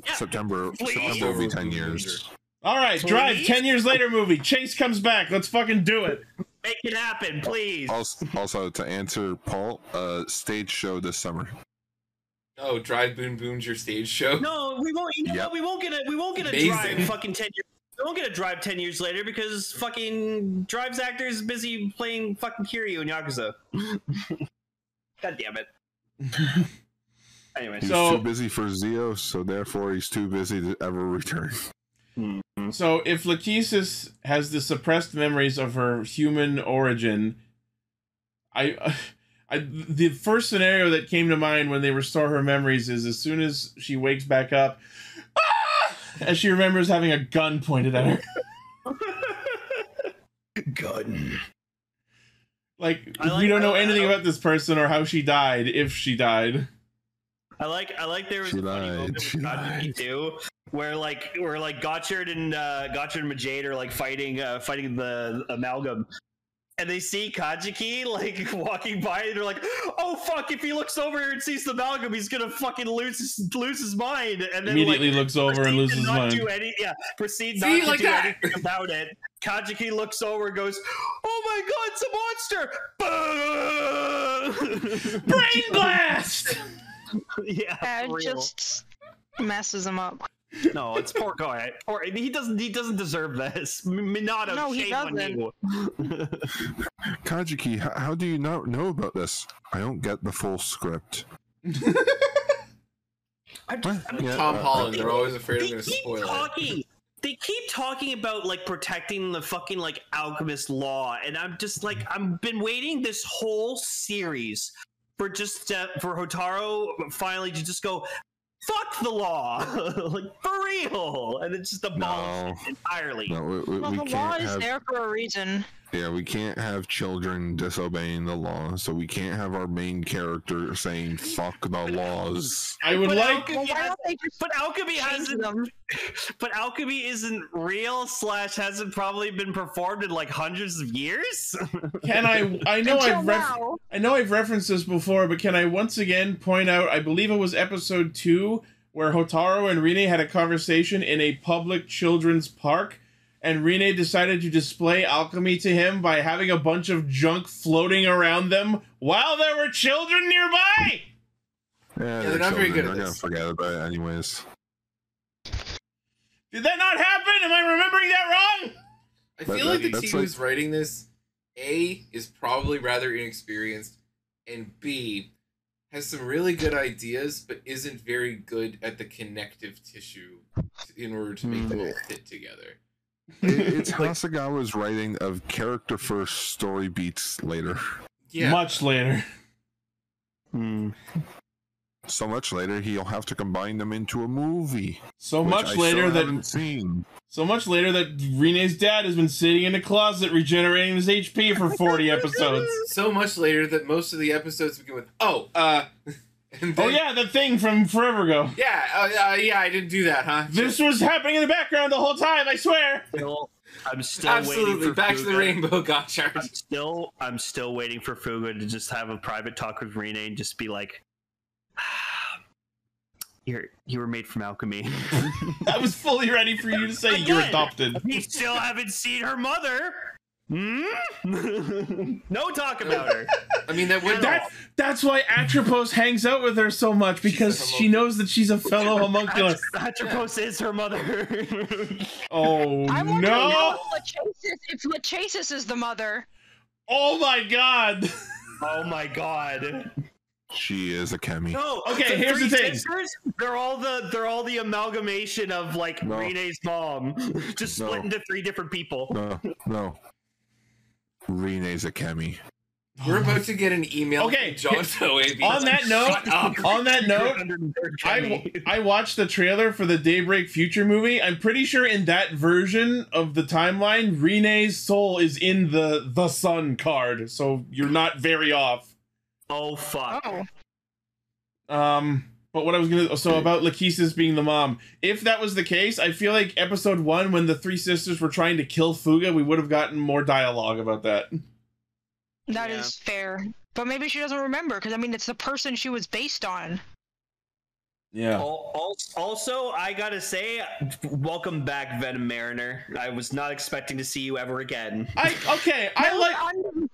Yeah, September will be 10 years. All right, Please? Drive 10 years later movie. Chase comes back. Let's fucking do it. Make it happen, please. Also, to answer Paul, stage show this summer. Oh, Drive Boonboomger stage show. No, we won't. You know Yep. what? We won't get a Amazing. Drive fucking 10 years. We won't get a Drive 10 years later because fucking Drive's actor is busy playing fucking Kiryu in Yakuza. God damn it. Anyway, He's So- too busy for Zeo, so therefore he's too busy to ever return. So if Lachesis has the suppressed memories of her human origin, the first scenario that came to mind when they restore her memories is as soon as she wakes back up, as she remembers having a gun pointed at her. gun. Like, we don't know anything about this person or how she died, if she died. I like there was a funny moment with Kajiki too, where Gotchard and Majade are like fighting the amalgam, and they see Kajiki like walking by, and they're like, "Oh fuck! If he looks over and sees the amalgam, he's gonna fucking lose his mind." And then Immediately looks over and loses his mind. Proceed See, not like to do that. anything about it. Kajiki looks over and goes, "Oh my god, it's a monster!" Brain blast! Yeah, And for it real. just messes him up. No, it's poor guy. He doesn't deserve this. Minato, No, he shame on doesn't. you. Kajiki, how do you not know about this? I don't get the full script. Tom Holland. They're always afraid I'm They going to keep spoil it. talking. They keep talking about like protecting the fucking like alchemist law, and I'm just like, I've been waiting this whole series for just for Hotaru finally to just go, fuck the law, like for real, and it's just abolished entirely. No, we Well, the can't law is have, there for a reason. yeah, we can't have children disobeying the law, so we can't have our main character saying "fuck the laws." I would like. But alchemy hasn't. But alchemy isn't real / hasn't probably been performed in like hundreds of years. Can I know I know I've referenced this before, but can I once again point out? I believe it was episode 2 where Hotaru and Rine had a conversation in a public children's park. And Rine decided to display alchemy to him by having a bunch of junk floating around them while there were children nearby! Yeah, they're not very good at They're this. gonna forget about it anyways. Did that not happen? Am I remembering that wrong? I feel like the team who's writing this, A, is probably rather inexperienced, and B, has some really good ideas, but isn't very good at the connective tissue in order to make them all fit together. It's Hasagawa's writing of character first, story beats later. Yeah. Much later. So much later, he'll have to combine them into a movie. So which much I later still that haven't seen. So much later that Rine's dad has been sitting in a closet regenerating his HP for 40 episodes. So much later that most of the episodes begin with, and oh yeah, the thing from forever ago. Yeah, yeah, I didn't do that, huh? This was happening in the background the whole time, I swear. I'm still Absolutely waiting for back Fuga. to the rainbow, Gotchard. I'm still waiting for Fuga to just have a private talk with Rine and just be like, you were made from alchemy. I was fully ready for you to say you're adopted. We still haven't seen her mother. No talk about her. I mean, that's why Atropos hangs out with her so much, because she knows that she's a fellow homunculus. Atropos is her mother. Oh I want no! to know if Lachesis is the mother. Oh my god! Oh my god! She is a Kemi. No. Okay, here's the thing. Sisters, they're all the amalgamation of like Rine's mom, just split into 3 different people. No. Rine's a Kemi. We're about to get an email from Jonto. On that note, I watched the trailer for the Daybreak Future movie. I'm pretty sure in that version of the timeline, Rine's soul is in the sun card, so you're not very off. Oh fuck. But what I was gonna about Lachesis being the mom. If that was the case, I feel like episode 1, when the 3 sisters were trying to kill Fuga, we would have gotten more dialogue about that. That is fair. But maybe she doesn't remember, because I mean, it's the person she was based on. Yeah. Also, I gotta say, welcome back, Venom Mariner. I was not expecting to see you ever again. I like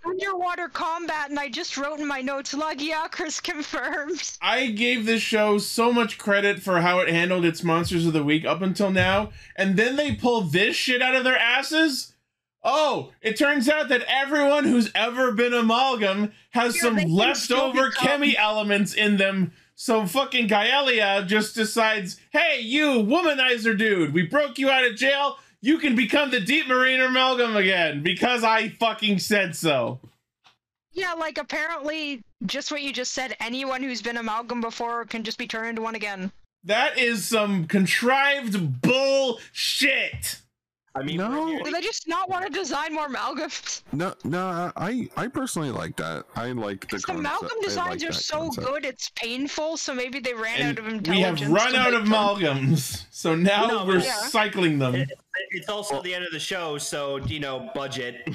underwater combat, and I just wrote in my notes, Lagiacris confirmed. I gave this show so much credit for how it handled its Monsters of the Week up until now, and then they pull this shit out of their asses? Oh, it turns out that everyone who's ever been Amalgam has some leftover Kemi elements in them. So fucking Gaelia just decides, hey, you womanizer dude, we broke you out of jail. You can become the Deep Marine Amalgam again because I fucking said so. Yeah, like apparently, just what you just said, anyone who's been Amalgam before can just be turned into one again. That is some contrived bullshit. I mean, do they just not want to design more amalgams? No, I personally like that. I like the concept. Amalgam designs are so good, it's painful, so maybe they ran out of We intelligence. have run out of amalgams, so now we're cycling them. It's also the end of the show, so, budget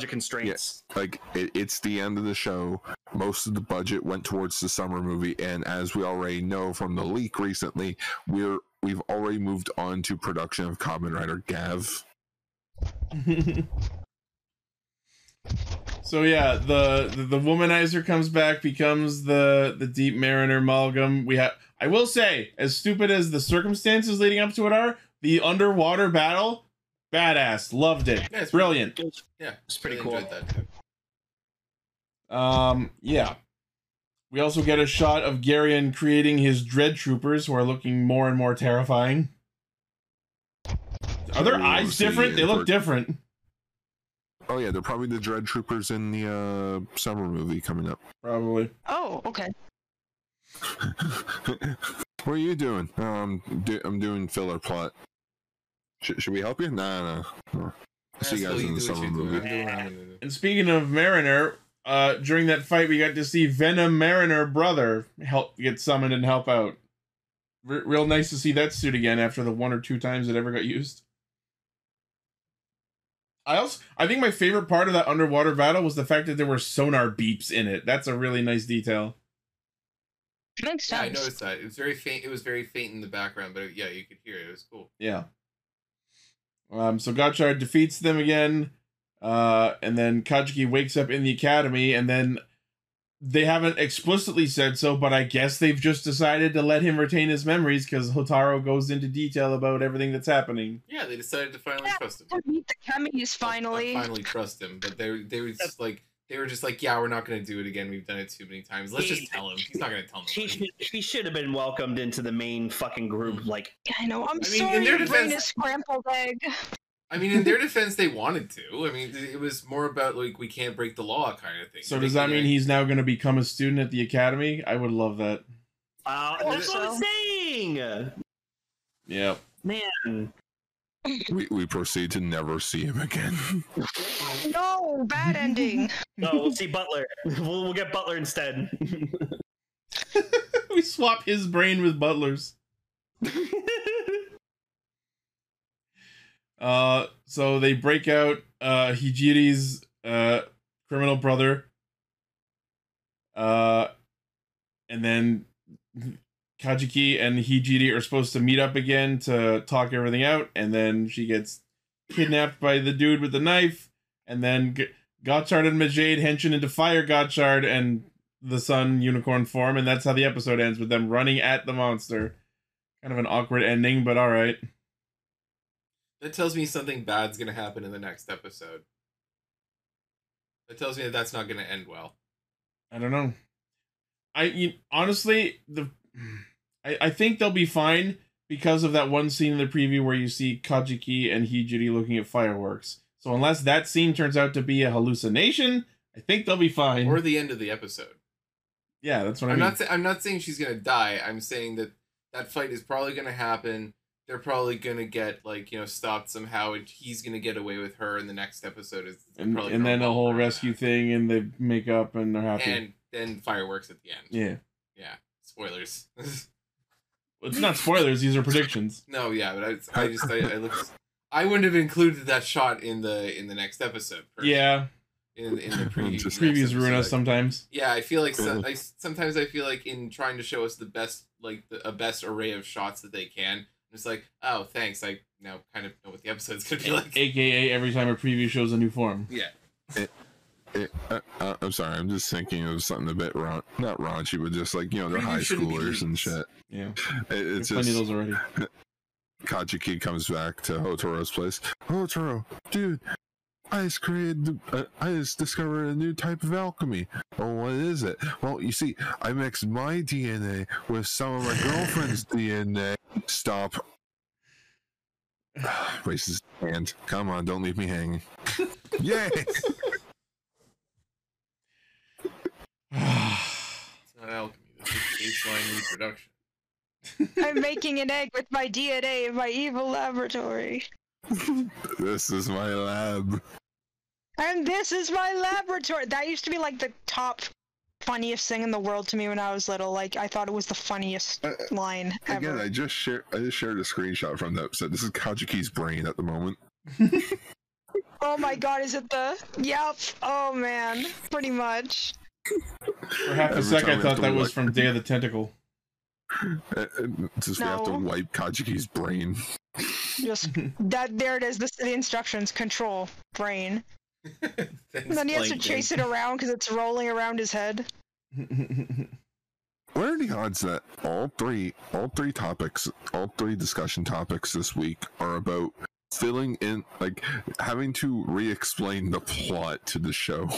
constraints. Yeah, like, it's the end of the show. Most of the budget went towards the summer movie, and as we already know from the leak recently, we've already moved on to production of Kamen Rider Gavv. So yeah, the womanizer comes back, becomes the Deep Mariner Amalgam. I will say, as stupid as the circumstances leading up to it are, the underwater battle, badass, loved it. Yeah, it's brilliant. It's pretty cool. That too. Yeah. We also get a shot of Garion creating his Dread Troopers, who are looking more and more terrifying. Are their eyes different? They look different. Oh yeah, they're probably the Dread Troopers in the summer movie coming up. Probably. Oh, okay. What are you doing? I'm doing filler plot. Should we help you? Nah. I'll see you guys in the summer movie. And speaking of Mariner, during that fight, we got to see Venom Mariner brother get summoned and help out. Real nice to see that suit again after the 1 or 2 times it ever got used. I think my favorite part of that underwater battle was the fact that there were sonar beeps in it. That's a really nice detail. Makes sense. Yeah, I noticed that. It was very faint. It was very faint in the background, but yeah, you could hear it. It was cool. Yeah. So Gotchard defeats them again, and then Kajiki wakes up in the academy, and then they haven't explicitly said so, but I guess they've just decided to let him retain his memories because Hotaru goes into detail about everything that's happening. Yeah, they decided to finally trust him. Meet the Kemis finally. Finally trust him, but they were just like. They were just like, yeah, we're not going to do it again. We've done it too many times. Let's just tell him. He's not going to tell him. He should have been welcomed into the main fucking group. Like, I know. I'm sorry. Your brain is scrambled egg. I mean, in their defense, they wanted to. I mean, it was more about like we can't break the law kind of thing. So does that mean he's now going to become a student at the academy? I would love that. That's what I'm saying. Yep. Man. We proceed to never see him again. No, bad ending. No, we'll see Butler. We'll get Butler instead. We swap his brain with Butler's. So they break out Hijiri's criminal brother. And then Kajiki and Hijiri are supposed to meet up again to talk everything out, and then she gets kidnapped by the dude with the knife, and then Gotchard and Majade henching into Fire Gotchard and the Sun unicorn form, and that's how the episode ends, with them running at the monster. Kind of an awkward ending, but alright. That tells me something bad's going to happen in the next episode. That tells me that that's not going to end well. I don't know. Honestly, I think they'll be fine because of that one scene in the preview where you see Kajiki and Hijiri looking at fireworks. So unless that scene turns out to be a hallucination, I think they'll be fine. Or the end of the episode. Yeah, that's what I mean. I'm not saying she's gonna die. I'm saying that fight is probably gonna happen. They're probably gonna get stopped somehow, and he's gonna get away with her. In the next episode and then a whole rescue thing, and they make up and they're happy. And then fireworks at the end. Yeah. Yeah. Spoilers. It's not spoilers; these are predictions. No, yeah, but I wouldn't have included that shot in the next episode. Yeah. In the preview. Previews ruin us sometimes. Yeah, I feel like sometimes I feel like in trying to show us the best a best array of shots that they can. It's like, oh, thanks. I now kind of know what the episode's gonna be like. AKA every time a preview shows a new form. Yeah. I'm sorry, I'm just thinking of something a bit not raunchy, but just like, they're high schoolers and shit. Yeah. It's plenty of those already. Kajiki comes back to Hotaro's place. Hotaro, dude, I just discovered a new type of alchemy. Oh, what is it? Well, you see, I mixed my DNA with some of my girlfriend's DNA. Stop. Raises his hand. Come on, don't leave me hanging. Yay! It's not alchemy. This is baseline reproduction. I'm making an egg with my DNA in my evil laboratory. This is my lab. And this is my laboratory. That used to be like the top funniest thing in the world to me when I was little. Like, I thought it was the funniest line ever. Again, I just shared a screenshot from the episode. This is Kajiki's brain at the moment. Oh my god, is it the... Yep. Oh man. Pretty much. For half a second, I thought that was from Day of the Tentacle. Just we have to wipe Kajiki's brain. Just there it is. The instructions: control brain. And then he has to chase it around because it's rolling around his head. What are the odds that all three discussion topics this week are about filling in, like having to re-explain the plot to the show?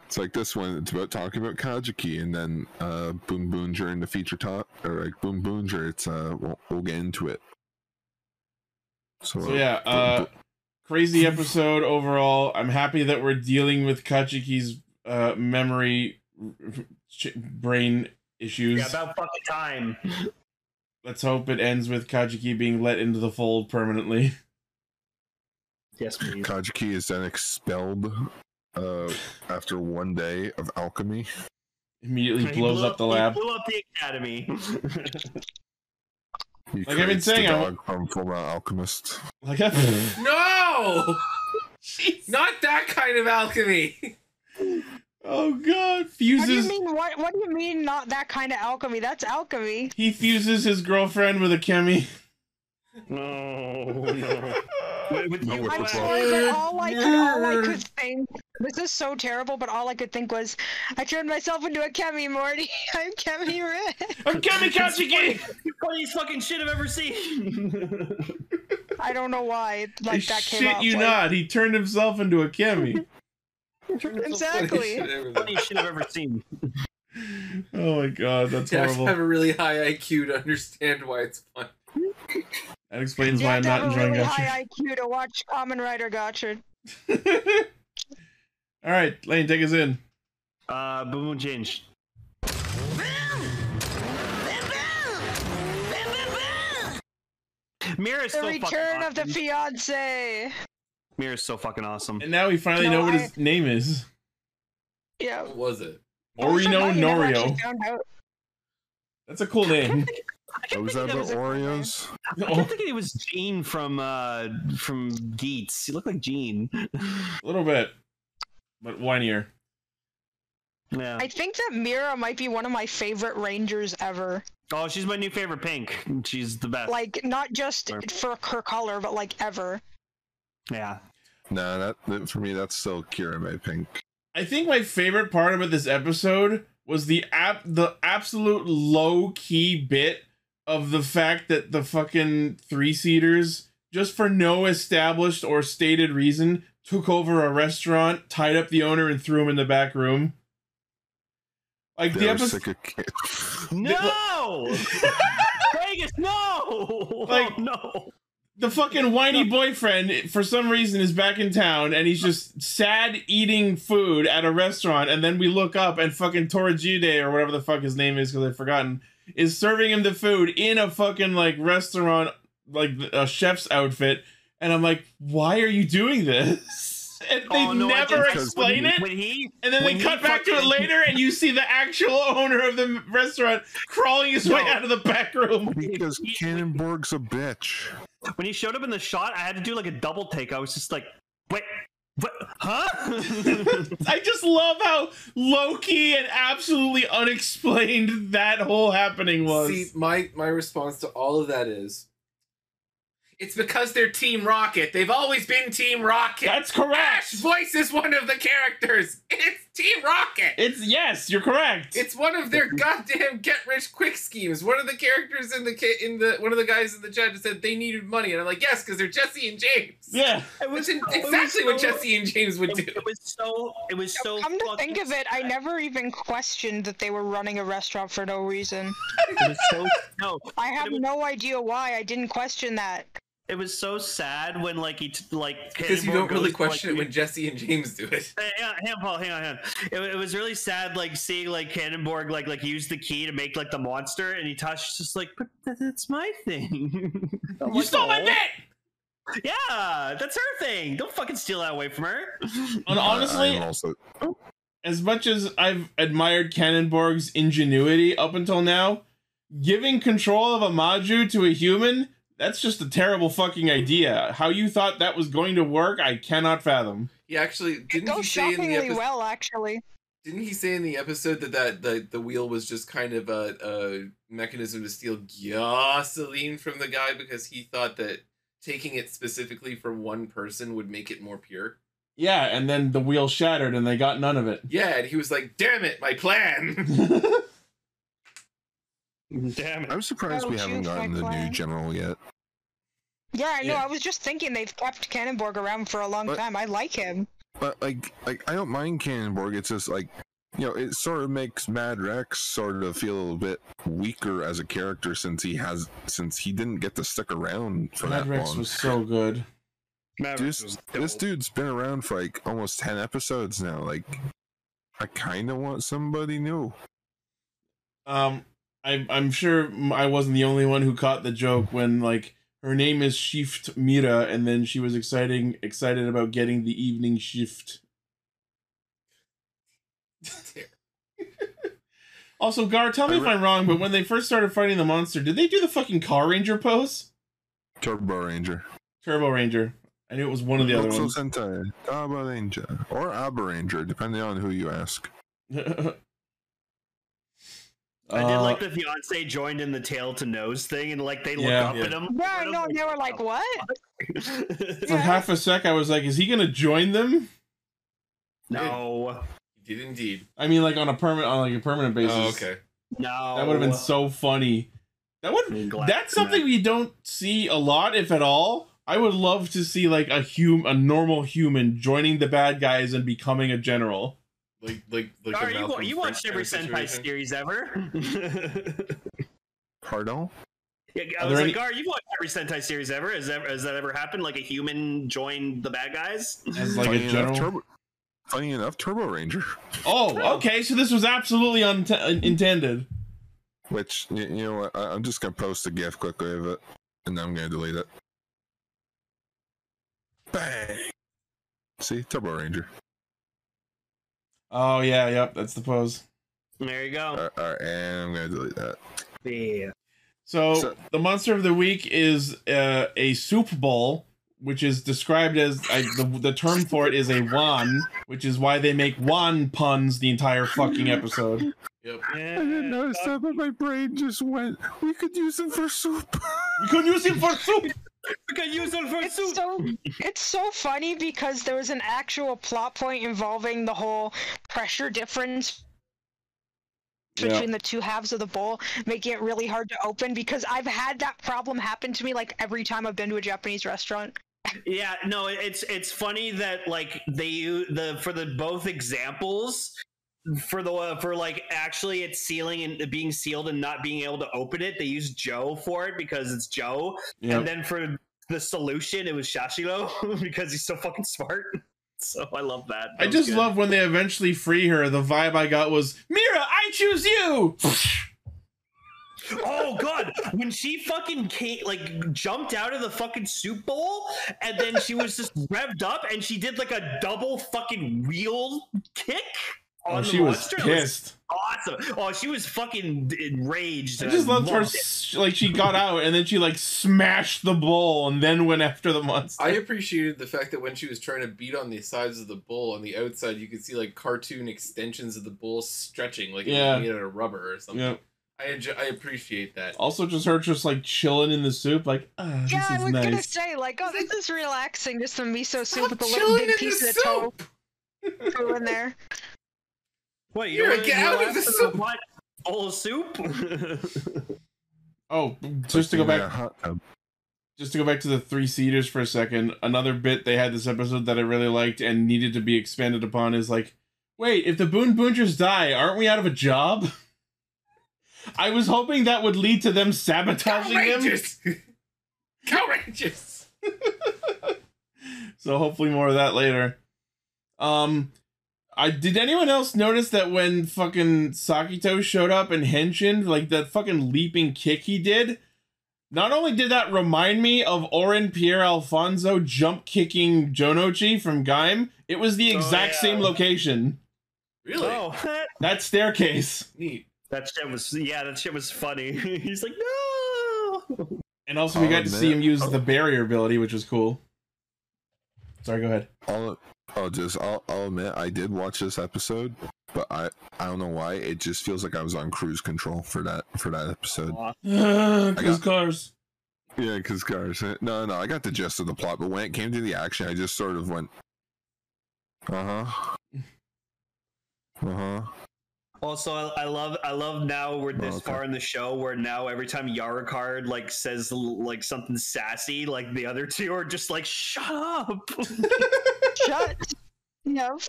It's like this one, it's about talking about Kajiki, and then Boonboomger in the feature talk, or like Boonboomger, it's we'll get into it. So yeah, crazy episode overall. I'm happy that we're dealing with Kajiki's memory brain issues. Yeah, about fucking time. Let's hope it ends with Kajiki being let into the fold permanently. Yes, please. Kajiki is then expelled after 1 day of alchemy. Immediately blows up the lab. He blew up the academy. He Like I've been saying, from Full Metal Alchemist. Like No! Not that kind of alchemy! Oh god, What do you fuses. mean? What do you mean? Not that kind of alchemy? That's alchemy. He fuses his girlfriend with a chemi. No. I'm sorry, but all I could think. This is so terrible, but all I could think was, I turned myself into a Kemi, Morty. I'm Kemi Red. I'm Kemi Kajiki! Funniest fucking shit I've ever seen. I don't know why. Like that came Shit out. you like, not. He turned himself into a Kemi. Exactly. Funniest shit I've ever seen. Oh my god, that's You have to horrible. have a really high IQ to understand why it's fun. That explains You why have I'm to not have a enjoying really Gotchard. high IQ to watch Kamen Rider Gotchard. Alright, Lane, take us in. Boom change. Mira's The so return fucking of the awesome. fiance. Mira's so fucking awesome. And now we finally know what his name is. Yeah. What was it? Orino You never actually Norio. found out. That's a cool name. Was that the Oreos? I kept thinking it was Gene from Geats. He looked like Gene. A little bit. But whinier. Yeah. I think that Mira might be one of my favorite Rangers ever. Oh, she's my new favorite pink. She's the best. Like, not just for her color, but like ever. Yeah. Nah, that for me, that's still Kirame Pink. I think my favorite part about this episode was the absolute low-key bit of the fact that the fucking three-seaters, just for no established or stated reason, took over a restaurant, tied up the owner, and threw him in the back room. Like They the were episode. sick of kids. No! Vegas, no! Like, oh, no. The fucking whiny boyfriend, for some reason, is back in town, and he's just sad eating food at a restaurant, and then we look up, and fucking Torajide, or whatever the fuck his name is, because I've forgotten, is serving him the food in a fucking, like, restaurant, like, a chef's outfit, and I'm like, why are you doing this? And they never explain it, and then they cut back to it later, and you see the actual owner of the restaurant crawling his way out of the back room. Because Cannonborg's a bitch. When he showed up in the shot, I had to do like a double take. I was just like, wait, what? Huh? I just love how low-key and absolutely unexplained that whole happening was. See, my response to all of that is, it's because they're Team Rocket. They've always been Team Rocket. That's correct. Ash voices one of the characters. It's Team Rocket. Yes, you're correct. It's one of their goddamn get-rich-quick schemes. One of the characters in the one of the guys in the chat said they needed money, and I'm like, yes, because they're Jesse and James. Yeah, it's exactly what Jesse and James would do. It was so. Come to think of it, I never even questioned that they were running a restaurant for no reason. It was so no. I have no idea why. I didn't question that. It was so sad when Because you don't really question it when Jesse and James do it. Hang on, Paul. Hang on. It was really sad, like seeing like Cannonborg like use the key to make like the monster, and he touched just like, but that's my thing. You stole my bit. Yeah, that's her thing. Don't fucking steal that away from her. And honestly, as much as I've admired Cannonborg's ingenuity up until now, giving control of a Maju to a human. That's just a terrible fucking idea. How you thought that was going to work, I cannot fathom. Yeah, actually, didn't he say in the shockingly episode? well, actually. Didn't he say in the episode that the wheel was just kind of a mechanism to steal gasoline from the guy because he thought that taking it specifically from one person would make it more pure? Yeah, and then the wheel shattered and they got none of it. Yeah, and he was like, "Damn it, my plan." Damn it. I'm surprised we haven't gotten the new general yet. Yeah, I know. I was just thinking they've kept Cannonborg around for a long time. I like him. But like I don't mind Cannonborg. It's just like, you know, it sort of makes Mad Rex sort of feel a little bit weaker as a character since he didn't get to stick around for Mad that Rex long. was so good. This dude's been around for like almost 10 episodes now. Like, I kind of want somebody new. I'm sure I wasn't the only one who caught the joke when like her name is Shift Mira, and then she was excited about getting the evening shift. Also, Gar, tell me if I'm wrong, but when they first started fighting the monster, did they do the fucking Car Ranger pose? Turbo Ranger. Turbo Ranger. I knew it was one of the other ones. Sentai, Turbo Ranger, or Aber Ranger, depending on who you ask. I did like the fiance joined in the tail to nose thing, and like they look up at him. Yeah, I know. They were like, "What?" For half a sec, I was like, "Is he gonna join them?" No, he did indeed. I mean, like on a permanent basis. Oh, okay. No, that would have been so funny. That's something we don't see a lot, if at all. I would love to see like a normal human joining the bad guys and becoming a general. Like you watched every Sentai series ever? Pardon? Yeah, I was like, Gar, you've watched every Sentai series ever. Has that ever happened? Like a human joined the bad guys? As like a general? Funny enough, Turbo Ranger. Oh, okay. So this was absolutely intended. Which, you know what? I'm just going to post a GIF quickly of it, and then I'm going to delete it. Bang! See? Turbo Ranger. Oh, yeah, yep. That's the pose. There you go. Alright, and I'm going to delete that. Yeah. So, the monster of the week is a soup bowl, which is described as the term for it is a wan, which is why they make wan puns the entire fucking episode. Yep. I didn't notice that, but my brain just went, we could use him for soup. We could use him for soup! We could use him for soup! It's so funny because there was an actual plot point involving the whole pressure difference between the two halves of the bowl, making it really hard to open, because I've had that problem happen to me like every time I've been to a Japanese restaurant. Yeah, no, it's funny that like for the both examples for like actually it's sealing and being sealed and not being able to open it, they use Joe for it because it's Joe. Yep. And then for the solution it was Shashiro because he's so fucking smart. So I love that. I just love when they eventually free her. The vibe I got was, Mira, I choose you! Oh god, when she fucking jumped out of the fucking soup bowl and then she was just revved up and she did like a double fucking wheel kick on the monster. Was pissed. Awesome. Oh, she was fucking enraged. I just loved her, like she got out and then she like smashed the bowl and then went after the monster. I appreciated the fact that when she was trying to beat on the sides of the bowl, on the outside you could see like cartoon extensions of the bowl stretching, like it was made out of rubber or something. Yep. I appreciate that. Also, just her like chilling in the soup, like, this is I was nice. gonna say, like, oh, this is relaxing. Just some miso soup with a little big piece of toe throw in there. What, you don't get out of the soup? What? Bowl of soup? Oh, just to go back. Just to go back to the three-seaters for a second, another bit they had this episode that I really liked and needed to be expanded upon is like, wait, if the Boonboomgers die, aren't we out of a job? I was hoping that would lead to them sabotaging them. Courageous! So hopefully more of that later. Did anyone else notice that when fucking Sakito showed up and henshined, like that fucking leaping kick he did? Not only did that remind me of Oren Pierre Alfonso jump kicking Jonochi from Gaim, it was the exact same location. Really? Oh, that staircase. Neat. That shit was funny. He's like, no! And also we got to see him use the barrier ability, which was cool. Sorry, go ahead. I'll admit, I did watch this episode, but I don't know why, it just feels like I was on cruise control for that episode. Because cars. Yeah, because cars. No, I got the gist of the plot, but when it came to the action, I just sort of went, Also, I love now we're this far in the show where now every time Yaricard like says like something sassy, like the other two are just like, shut up. Shut. No.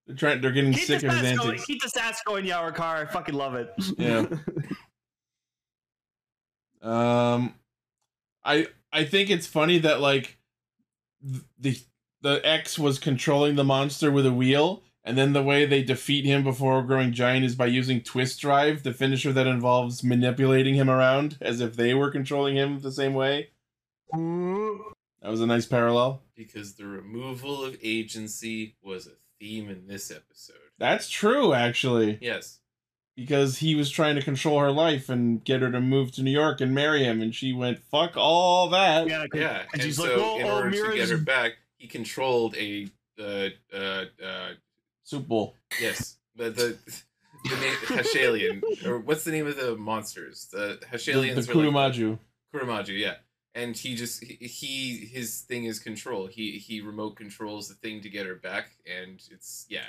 They're getting sick of his antics. Keep the sass going, Yaricard. I fucking love it. Yeah. I think it's funny that like the X was controlling the monster with a wheel, And then the way they defeat him before growing giant is by using Twist Drive, the finisher that involves manipulating him around as if they were controlling him the same way. That was a nice parallel. Because the removal of agency was a theme in this episode. That's true, actually. Yes. Because he was trying to control her life and get her to move to New York and marry him, and she went, fuck all that. Yeah. And she's so like, in order to get Mira's... her back, he controlled a soup bowl. Yes. The name Hashalian. Or what's the name of the monsters? The Hashalians The Kurumaju. Kurumaju, yeah. And his thing is control. He remote controls the thing to get her back, and it's the...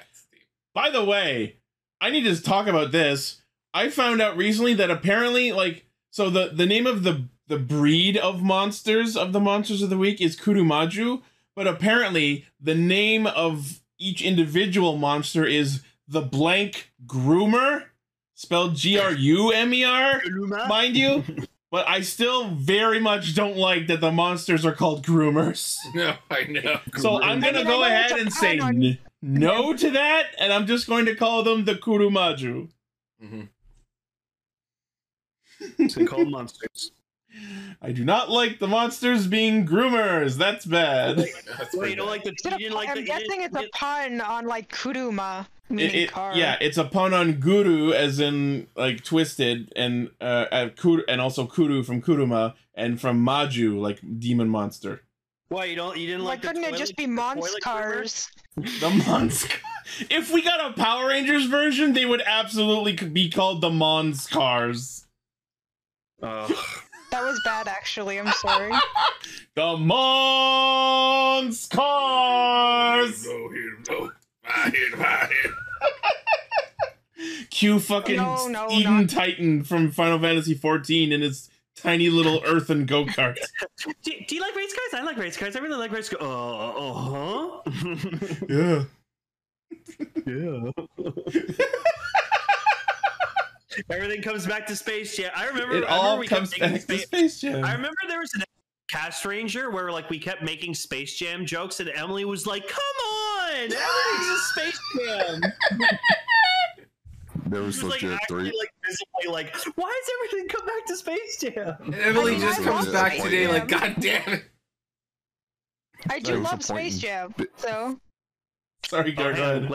By the way, I need to talk about this. I found out recently that apparently, like, so the name of the breed of monsters of the Monsters of the Week is Kurumaju, but apparently the name of each individual monster is the blank groomer, spelled Grumer, mind you. But I still very much don't like that the monsters are called groomers. No, I know. So I'm going to go ahead and say no to that, and I'm just going to call them the Kurumaju. So called monsters. I do not like the monsters being groomers. That's bad. Wait, you don't like the... I'm guessing it's a pun on, like, Kuruma, meaning car. Yeah, it's a pun on guru, as in, like, twisted, and also kuru from Kuruma, and from Maju, like, demon monster. Why, you didn't like couldn't it just be Monstars? The Monsk. If we got a Power Rangers version, they would absolutely be called the Monskars. That was bad, actually. I'm sorry. The Monskars! No. Cue fucking Eden Titan from Final Fantasy XIV in his tiny little earthen go-kart. Do you like race cars? I like race cars. I really like race cars. Yeah. Yeah. Everything comes back to Space Jam. I remember we kept making Space Jam. I remember there was an Castranger where like we kept making Space Jam jokes, and Emily was like, "Come on, everything's a Space Jam." There was legit like, visibly like, why does everything come back to Space Jam? And Emily just comes back today like, God damn it. I do love Space Jam, so. Sorry, go ahead.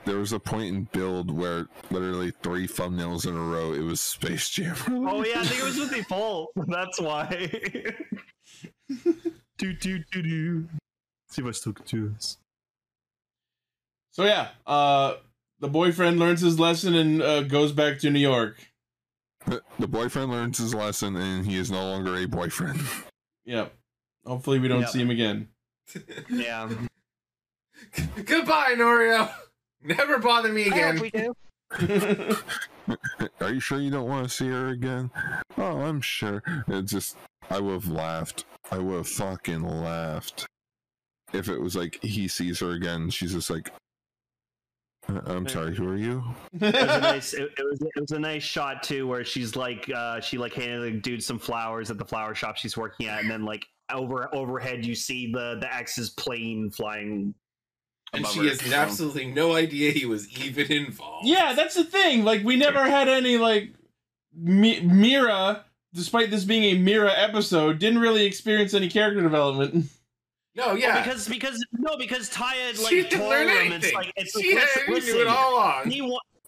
There was a point in build where literally 3 thumbnails in a row, it was Space Jam. Oh yeah, I think it was with the poll. That's why. do. See if I still can do this. So yeah, the boyfriend learns his lesson and goes back to New York. The boyfriend learns his lesson and he is no longer a boyfriend. Yep. Hopefully we don't see him again. Yeah. Goodbye, Norio. Never bother me again. We do. Are you sure you don't want to see her again? Oh, I'm sure. It just, I would have laughed. I would have fucking laughed. If it was like, he sees her again, she's just like, I'm sorry, who are you? It was a nice shot too, where she's like, she like handed the dude some flowers at the flower shop she's working at, and then like overhead you see the X's plane flying. And she has absolutely no idea he was even involved. Yeah, that's the thing. Like, we never had any, like, Mira, despite this being a Mira episode, didn't really experience any character development. No, yeah. Well, because Taya, like, she didn't learn anything. She knew it all along.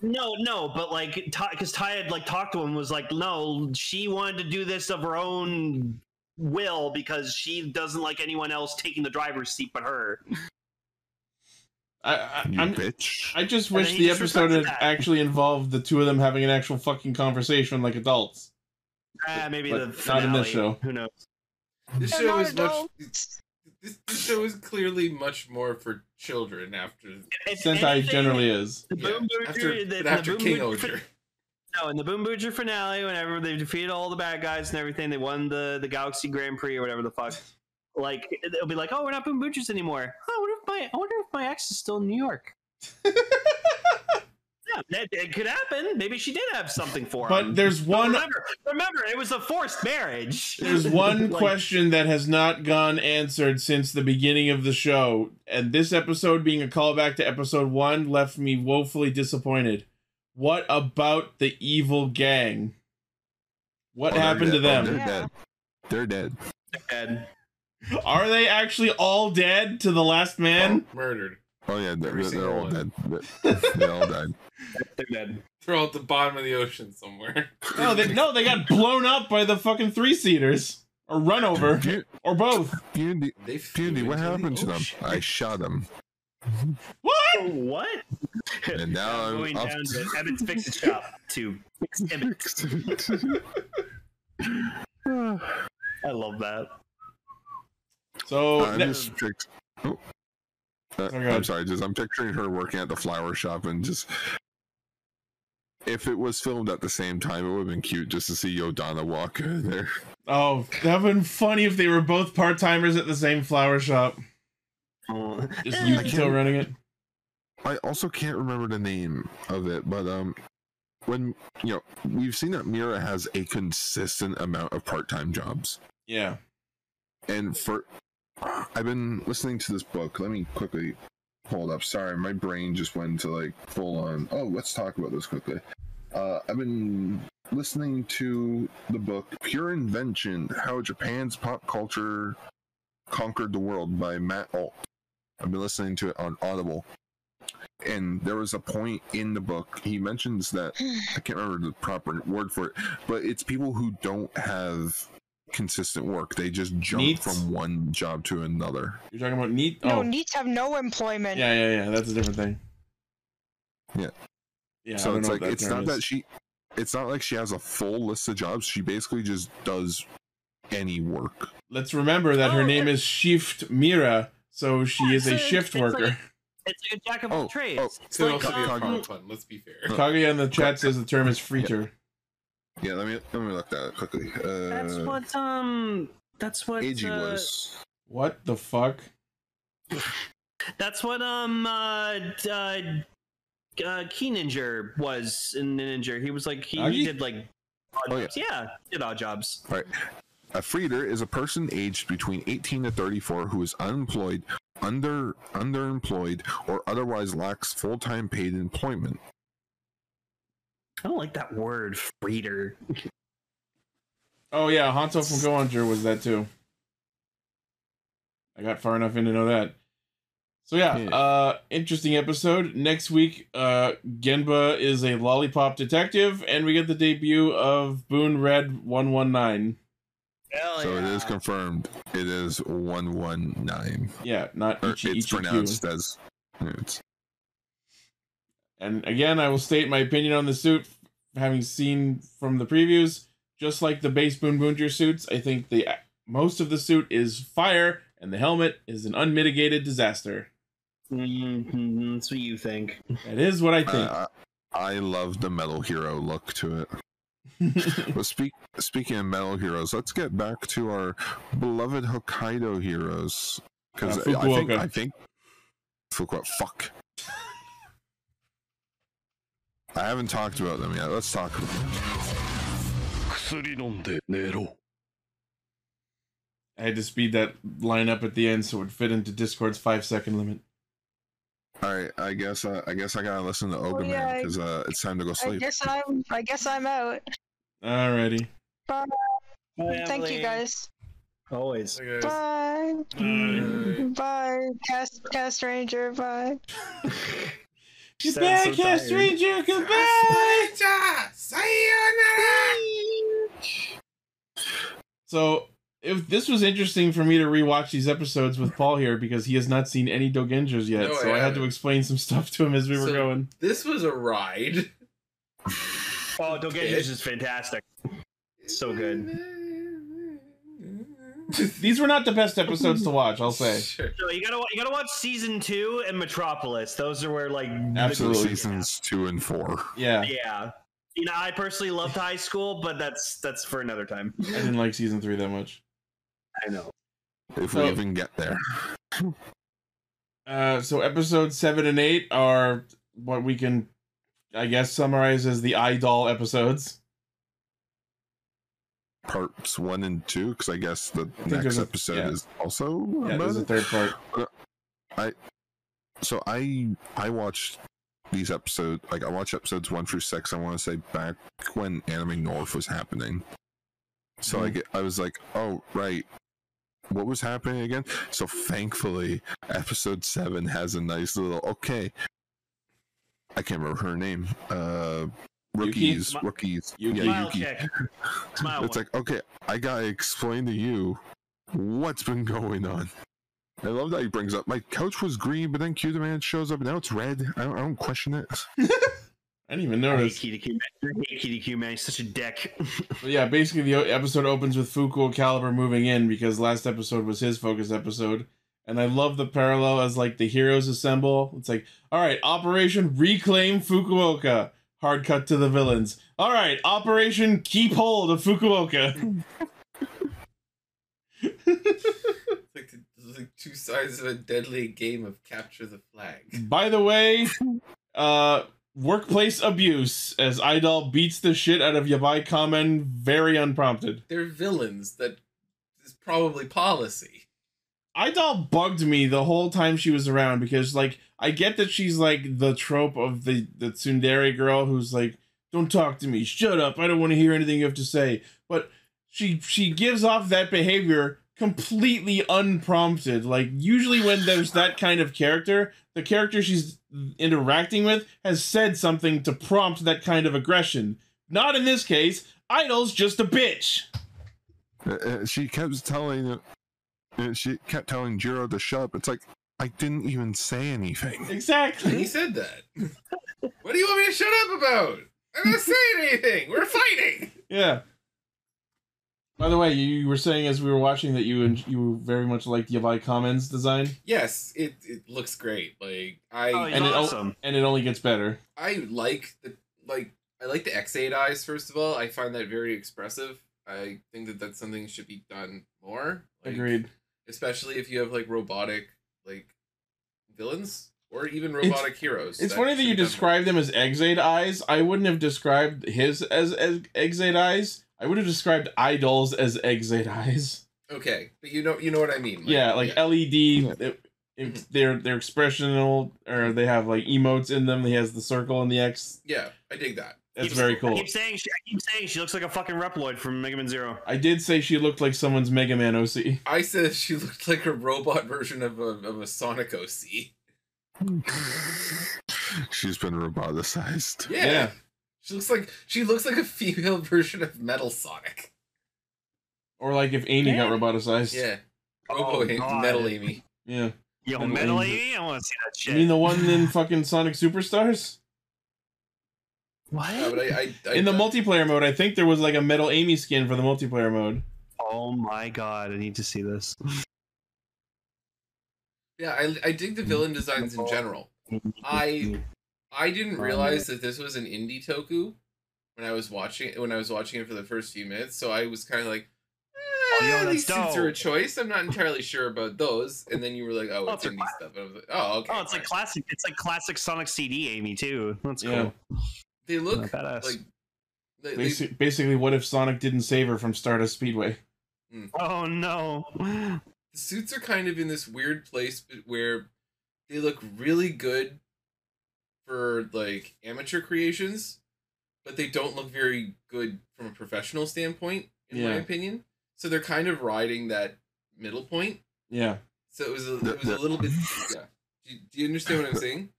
No, but, like, because Taya, like, talked to him, was like, no, she wanted to do this of her own will because she doesn't like anyone else taking the driver's seat but her. Bitch. I just wish the episode had actually involved the two of them having an actual fucking conversation like adults. Maybe but the finale. not in this show. Who knows? This show is this show is clearly much more for children after Sentai generally is. After King Oger. No, in the Boonboomger finale, whenever they defeated all the bad guys and everything, they won the Galaxy Grand Prix or whatever the fuck. Like, it'll be like, oh, we're not Boonboomgers anymore. Oh, I wonder if my ex is still in New York. Yeah, it could happen. Maybe she did have something for him. But there's one. Remember, it was a forced marriage. There's one question that has not gone answered since the beginning of the show, and this episode being a callback to episode 1 left me woefully disappointed. What about the evil gang? What happened to them? They're dead. They're dead. Dead. Are they actually all dead to the last man? Murdered. Oh yeah, they're all dead. They all died. They're dead. They're all at the bottom of the ocean somewhere. No, they got blown up by the fucking 3-seaters. Or run over. Or both. Beauty, what happened to them? I shot them. What? And now I'm going down to Emmett's Fix It Shop to fix Emmett. I love that. So I'm sorry, I'm picturing her working at the flower shop and just if it was filmed at the same time, it would have been cute just to see Yodana walk in there. Oh, that would have been funny if they were both part-timers at the same flower shop. Just Yukito running it. I also can't remember the name of it, but when we've seen that Mira has a consistent amount of part-time jobs. Yeah. And I've been listening to this book. Let me quickly pull it up. Sorry, my brain just went to like full on. Oh, let's talk about this quickly. I've been listening to the book Pure Invention: How Japan's Pop Culture Conquered the World by Matt Alt. I've been listening to it on Audible. And there was a point in the book, he mentions that, I can't remember the proper word for it, but it's people who don't have consistent work. They just jump from one job to another. You're talking about NEET? No, NEETs have no employment. Yeah, that's a different thing. Yeah. So it's like, it's not like she has a full list of jobs. She basically just does any work. Let's remember that her name is Shift Mira, so she is a shift worker. It's like a jack of all trades. It's like fun. Let's be fair. Kaguya in the chat says the term is freeter. Yeah, let me look that up quickly. That's what AG was. What the fuck? That's what Keenager was in Ninja. He was like he did like odd jobs. Yeah, did odd jobs. All right. A freeter is a person aged between 18 to 34 who is unemployed, underemployed, or otherwise lacks full-time paid employment. I don't like that word, freeter. Oh yeah, Hanto from Gotchard was that too. I got far enough in to know that. So yeah, interesting episode. Next week, Genba is a lollipop detective, and we get the debut of Boon Red 119. So it is confirmed. It is 119. Yeah, not Ichi, it's pronounced as. And again, I will state my opinion on the suit, having seen from the previews. Just like the base Boonboomger suits, I think most of the suit is fire, and the helmet is an unmitigated disaster. That's what you think. That is what I think. I love the Metal Hero look to it. Well, speaking of Metal Heroes, let's get back to our beloved Hokkaido heroes. Because I think Fukuoka. Fuck. I haven't talked about them yet. Let's talk about them. I had to speed that line up at the end so it would fit into Discord's 5-second limit. All right, I guess I gotta listen to Ogre Man because it's time to go sleep. I guess I'm out. Alrighty. Bye. Thank you guys. Always. Bye. Bye. Castranger. Bye. She's back, Castranger. Goodbye. Sayonara. So, if this was interesting for me to rewatch these episodes with Paul here because he has not seen any Dogengers yet, No, so I had to explain some stuff to him as we were going. This was a ride. Oh, Dogengers is fantastic. So good. These were not the best episodes to watch, I'll say. Sure. So you gotta watch season 2 and Metropolis. Those are where like absolutely seasons 2 and 4. Yeah. You know, I personally loved High School, but that's for another time. I didn't like season 3 that much. I know. If we even get there. So episodes 7 and 8 are what we can I guess, summarize as the Idol episodes. Parts 1 and 2, because I guess the next episode is also. Yeah, there's a third part. I watched these episodes. Like I watched episodes 1 through 6. I want to say back when Anime North was happening. So I was like, oh right, what was happening again? So thankfully, episode 7 has a nice little I can't remember her name. Rookies. Yuki. Yeah, Yuki. It's like, okay, I gotta explain to you what's been going on. I love that he brings up my couch was green, but then Q the Man shows up and now it's red. I don't question it. I didn't even notice. I hate KDQ, man. He's such a dick. But yeah, basically the episode opens with Fukuo Caliber moving in because last episode was his focus episode. And I love the parallel as like the heroes assemble. It's like, all right, Operation Reclaim Fukuoka. Hard cut to the villains. All right, Operation Keep Hold of Fukuoka. It's like two sides of a deadly game of capture the flag. By the way, workplace abuse as Idol beats the shit out of Yabai Kamen very unprompted. They're villains. That is probably policy. Idol bugged me the whole time she was around because, like, I get that she's, like, the trope of the tsundere girl who's like, don't talk to me, shut up, I don't want to hear anything you have to say. But she gives off that behavior completely unprompted. Like, usually when there's that kind of character, the character she's interacting with has said something to prompt that kind of aggression. Not in this case. Idol's just a bitch. She kept telling Jiro to shut up. It's like, I didn't even say anything. Exactly. He said that. What do you want me to shut up about? I'm not saying anything. We're fighting. Yeah. By the way, you were saying as we were watching that you very much liked Yabai Kamen's design. Yes, it looks great. Like awesome. And it only gets better. I like the X8 eyes. First of all, I find that very expressive. I think that that's something that should be done more. Like, agreed. Especially if you have like robotic like villains or even robotic heroes. It's funny that you describe them as X8 eyes. I wouldn't have described his as X8 eyes. I would have described Idol's as X8 eyes. Okay, but you know what I mean. Like, yeah, like LED. They're expressional, or they have like emotes in them. He has the circle and the X. Yeah, I dig that. That's very cool. I keep saying she looks like a fucking Reploid from Mega Man Zero. I did say she looked like someone's Mega Man OC. I said she looked like a robot version of a Sonic OC. She's been roboticized. Yeah. She looks like a female version of Metal Sonic. Or like if Amy got roboticized. Yeah. Metal Amy. Yeah. Yo, Metal Amy? I want to see that shit. You mean the one in fucking Sonic Superstars? What? Yeah, but in the multiplayer mode, I think there was like a Metal Amy skin for the multiplayer mode. Oh my god, I need to see this. Yeah, I dig the villain designs in general. I didn't realize that this was an indie toku when I was watching it for the first few minutes, so I was kind of like, these suits are a choice. I'm not entirely sure about those. And then you were like, oh, it's indie stuff. And I was like, oh, okay. Oh, it's like classic Sonic CD Amy too. That's cool. They look badass. Like basically, what if Sonic didn't save her from Stardust Speedway? Oh no. The suits are kind of in this weird place where they look really good for like amateur creations, but they don't look very good from a professional standpoint, in my opinion. So they're kind of riding that middle point. Yeah. So it was a little bit. Yeah. Do you understand what I'm saying?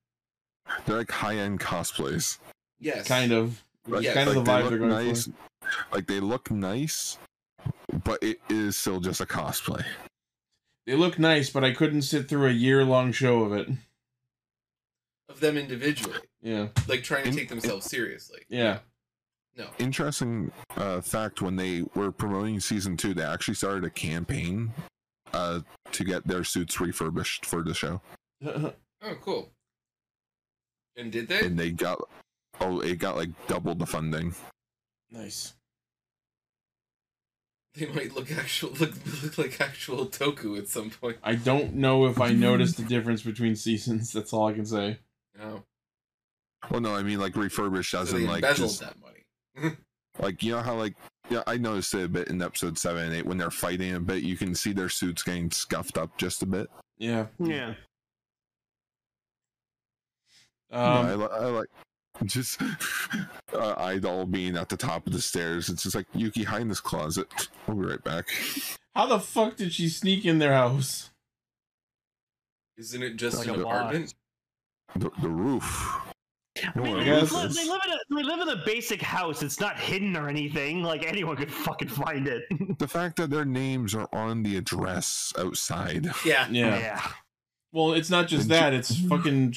They're like high-end cosplays. Yes. Kind of. Yes. Kind of the vibe they're going nice. for. Like they look nice, but it is still just a cosplay. They look nice, but I couldn't sit through a year-long show of it. Of them individually. Yeah. Like trying to take themselves seriously. Yeah. No. Interesting fact, when they were promoting season 2, they actually started a campaign to get their suits refurbished for the show. Oh, cool. And did they? And it got like double the funding. Nice. They might look like actual toku at some point. I don't know if I noticed the difference between seasons. That's all I can say. No. Well, no, I mean like refurbished as So in they like embezzled just, that money. like you know how like yeah, I noticed it a bit in episode 7 and 8 when they're fighting a bit. You can see their suits getting scuffed up just a bit. Yeah. Yeah. I like just Idol being at the top of the stairs. It's just like Yuki, hide in this closet. I'll be right back. How the fuck did she sneak in their house? Isn't it just Like an a apartment? The roof. I mean, No, I they guess live, it's- they live in a basic house. It's not hidden or anything. Like anyone could fucking find it. The fact that their names are on the address outside. Yeah. Yeah. Well, it's not just that. It's fucking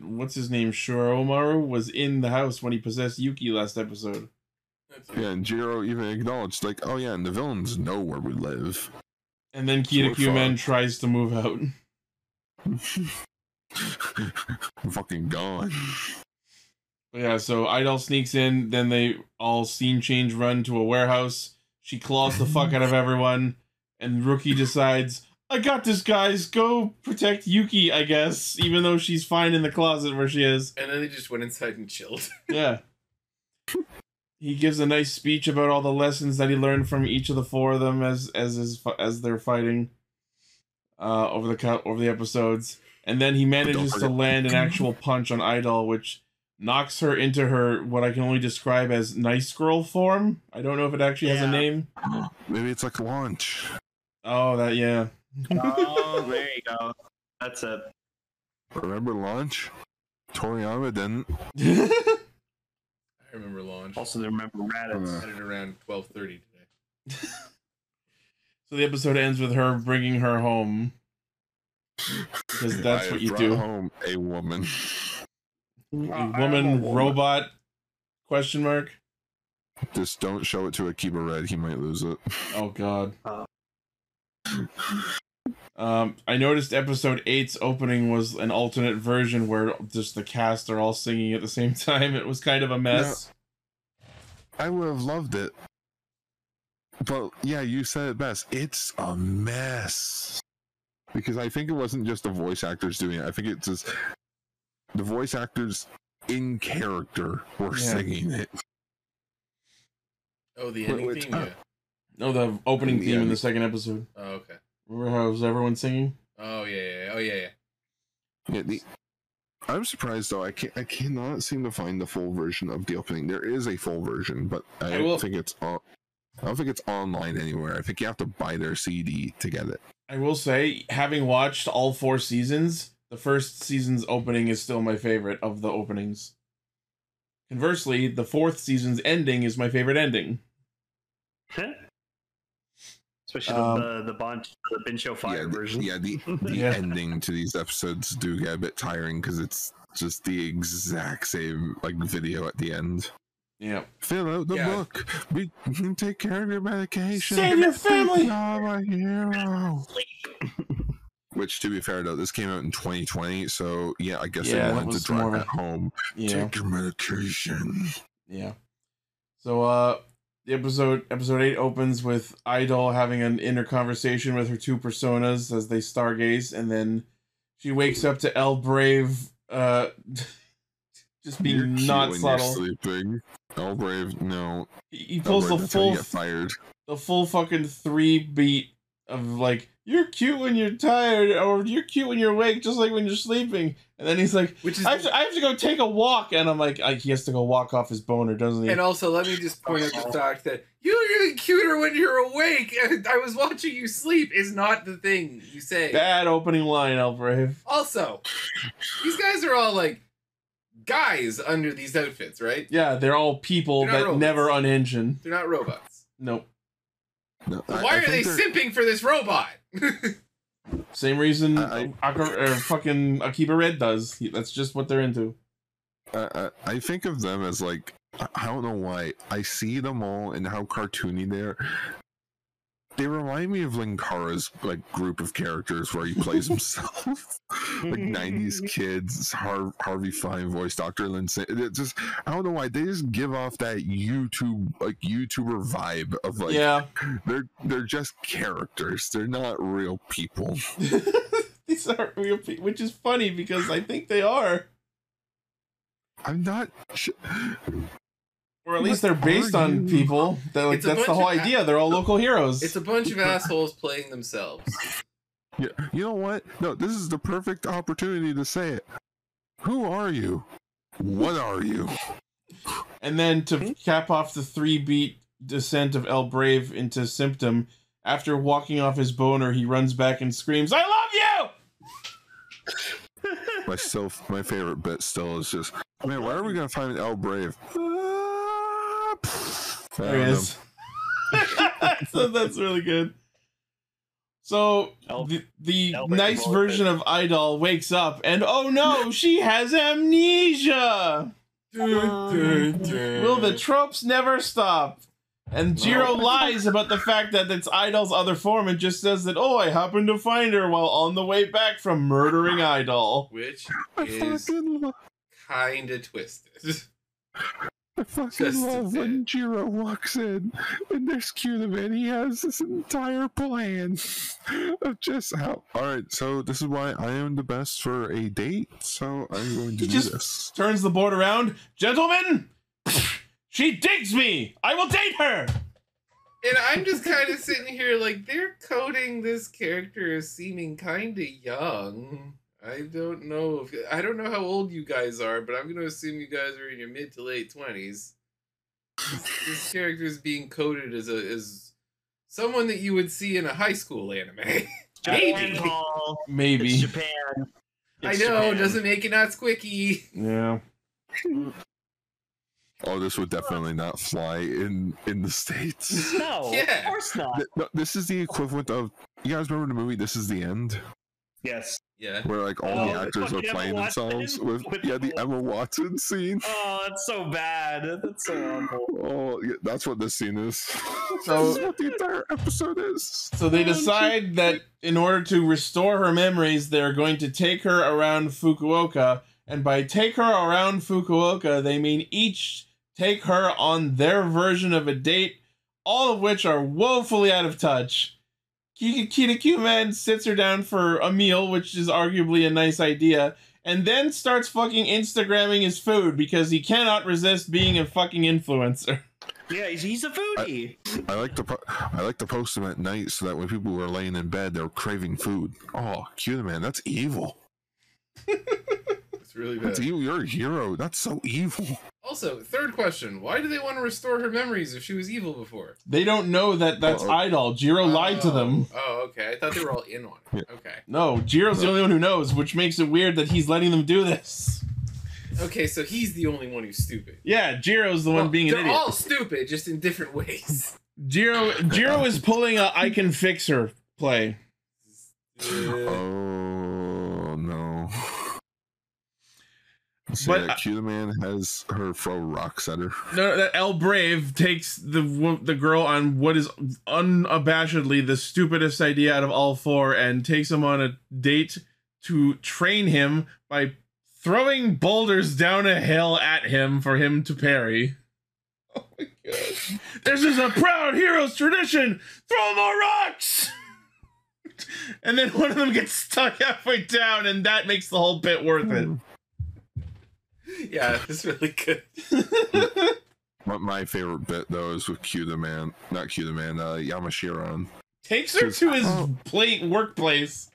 what's his name? Shoromaru was in the house when he possessed Yuki last episode. Yeah, and Jiro even acknowledged, like, oh yeah, and the villains know where we live. And then So we're Kitakumen tries to move out. I'm fucking gone. Yeah, so Idol sneaks in, then they all scene change run to a warehouse. She claws the fuck out of everyone, and Rookie decides, I got this, guys, go protect Yuki, I guess, even though she's fine in the closet where she is. And then they just went inside and chilled. Yeah. He gives a nice speech about all the lessons that he learned from each of the four of them as they're fighting over the episodes. And then he manages to land an actual punch on Idol, which knocks her into her, what I can only describe as nice girl form. I don't know if it actually has a name. Maybe it's like launch. Oh, that, yeah. Oh, there you go. That's it. Remember launch? Toriyama didn't. I remember launch. Also, remember Raditz. Had it around 12:30 today. So the episode ends with her bringing her home. Because that's I what you brought do. home a woman. A woman robot? Question mark. Just don't show it to Akiba Red. He might lose it. Oh god. I noticed episode 8's opening was an alternate version where just the cast are all singing at the same time. It was kind of a mess. I would have loved it. But yeah, you said it best. It's a mess. Because I think it wasn't just the voice actors doing it. I think it's just the voice actors in character were singing it. Oh, the ending theme? Yeah. No, the opening theme in the second episode. Oh, okay. Remember how was everyone singing? Oh, yeah. Oh, yeah. Yeah, I'm surprised though. I cannot seem to find the full version of the opening. There is a full version, but I don't think it's online anywhere. I think you have to buy their CD to get it. I will say, having watched all 4 seasons, the first season's opening is still my favorite of the openings. Conversely, the 4th season's ending is my favorite ending. Especially the Bincho Fire version. Yeah, the ending to these episodes do get a bit tiring because it's just the exact same like video at the end. Yeah. Fill out the book. We can take care of your medication. Save your family. You're my hero. Which, to be fair though, this came out in 2020, so yeah, I guess they wanted to drive it home. Yeah. Take your medication. Yeah. So the episode 8 opens with Idol having an inner conversation with her 2 personas as they stargaze, and then she wakes up to El Brave just being not subtle. Sleeping. El Brave, no. He pulls the full fired. The full fucking 3 beat of like, you're cute when you're tired, or you're cute when you're awake, just like when you're sleeping. And then he's like, I have to go take a walk. And I'm like, he has to go walk off his boner, doesn't he? And also, let me just point out the fact that you're even cuter when you're awake. I was watching you sleep is not the thing you say. Bad opening line, El Brave. Also, these guys are all like guys under these outfits, right? Yeah, they're all people that robots. never unhinged. They're not robots. Nope. No, Why are they simping for this robot? Same reason fucking Akiba Red does. That's just what they're into. I think of them as like, I don't know why. I see them all and how cartoony they are. They remind me of Linkara's like group of characters where he plays himself. Like 90s kids, Harvey Fine voice, Dr. Lindsay. It just, I don't know why. They just give off that YouTuber vibe of like, they're just characters. They're not real people. These aren't real people, which is funny because I think they are. I'm not. Or at least they're based on people. That's the whole idea. They're all local heroes. It's a bunch of assholes playing themselves. Yeah, you know what? No, this is the perfect opportunity to say it. Who are you? What are you? And then to cap off the 3-beat descent of El Brave into Symptom, after walking off his boner, he runs back and screams, "I love you!" My favorite bit still is just, man, where are we gonna find El Brave? There he is. So that's really good. So the nice version of Idol wakes up and oh no, she has amnesia. Will the tropes never stop? And Jiro lies about the fact that it's Idol's other form and just says that, oh, I happened to find her while on the way back from murdering Idol. Which is kind of twisted. I fucking love when Jiro walks in and there's Q-Man. He has this entire plan of just how. Alright, so this is why I am the best for a date, so I'm going to do this. Turns the board around. Gentlemen, she digs me! I will date her! And I'm just kind of sitting here like, they're coding this character as seeming kind of young. I don't know how old you guys are, but I'm going to assume you guys are in your mid to late 20s. This character is being coded as someone that you would see in a high school anime. Maybe. It's Japan. I know, doesn't make it not squicky. Yeah. Oh, this would definitely not fly in the States. No, of course not. This is the equivalent of, you guys remember the movie This Is the End? Yes. Yeah. Where like all the actors are playing themselves with the Emma Watson scene. Oh, that's so bad. That's so awful. Oh, yeah, that's what this scene is. So this is what the entire episode is. So they decide that in order to restore her memories, they're going to take her around Fukuoka. And by take her around Fukuoka, they mean each take her on their version of a date, all of which are woefully out of touch. Q-Man sits her down for a meal, which is arguably a nice idea, and then starts fucking Instagramming his food because he cannot resist being a fucking influencer. Yeah, he's a foodie. I like to post them at night so that when people were laying in bed, they're craving food. Oh, Q-Man, that's evil. It's really bad. That's evil. You're a hero. That's so evil. Also, third question: why do they want to restore her memories if she was evil before? They don't know that that's Idol. Jiro lied to them. Oh, okay. I thought they were all in on it. Okay. No, Jiro's the only one who knows, which makes it weird that he's letting them do this. Okay, so he's the only one who's stupid. Yeah, Jiro's the one being an idiot. They're all stupid, just in different ways. Jiro is pulling a I can fix her play. Oh no. So But Q-Man has her throw rocks at her. No, that El Brave takes the girl on what is unabashedly the stupidest idea out of all four and takes him on a date to train him by throwing boulders down a hill at him for him to parry. Oh my god. This is a proud hero's tradition! Throw more rocks! And then one of them gets stuck halfway down and that makes the whole bit worth it. Yeah, it's really good. My favorite bit though is with Yamashiro. Takes her to his workplace.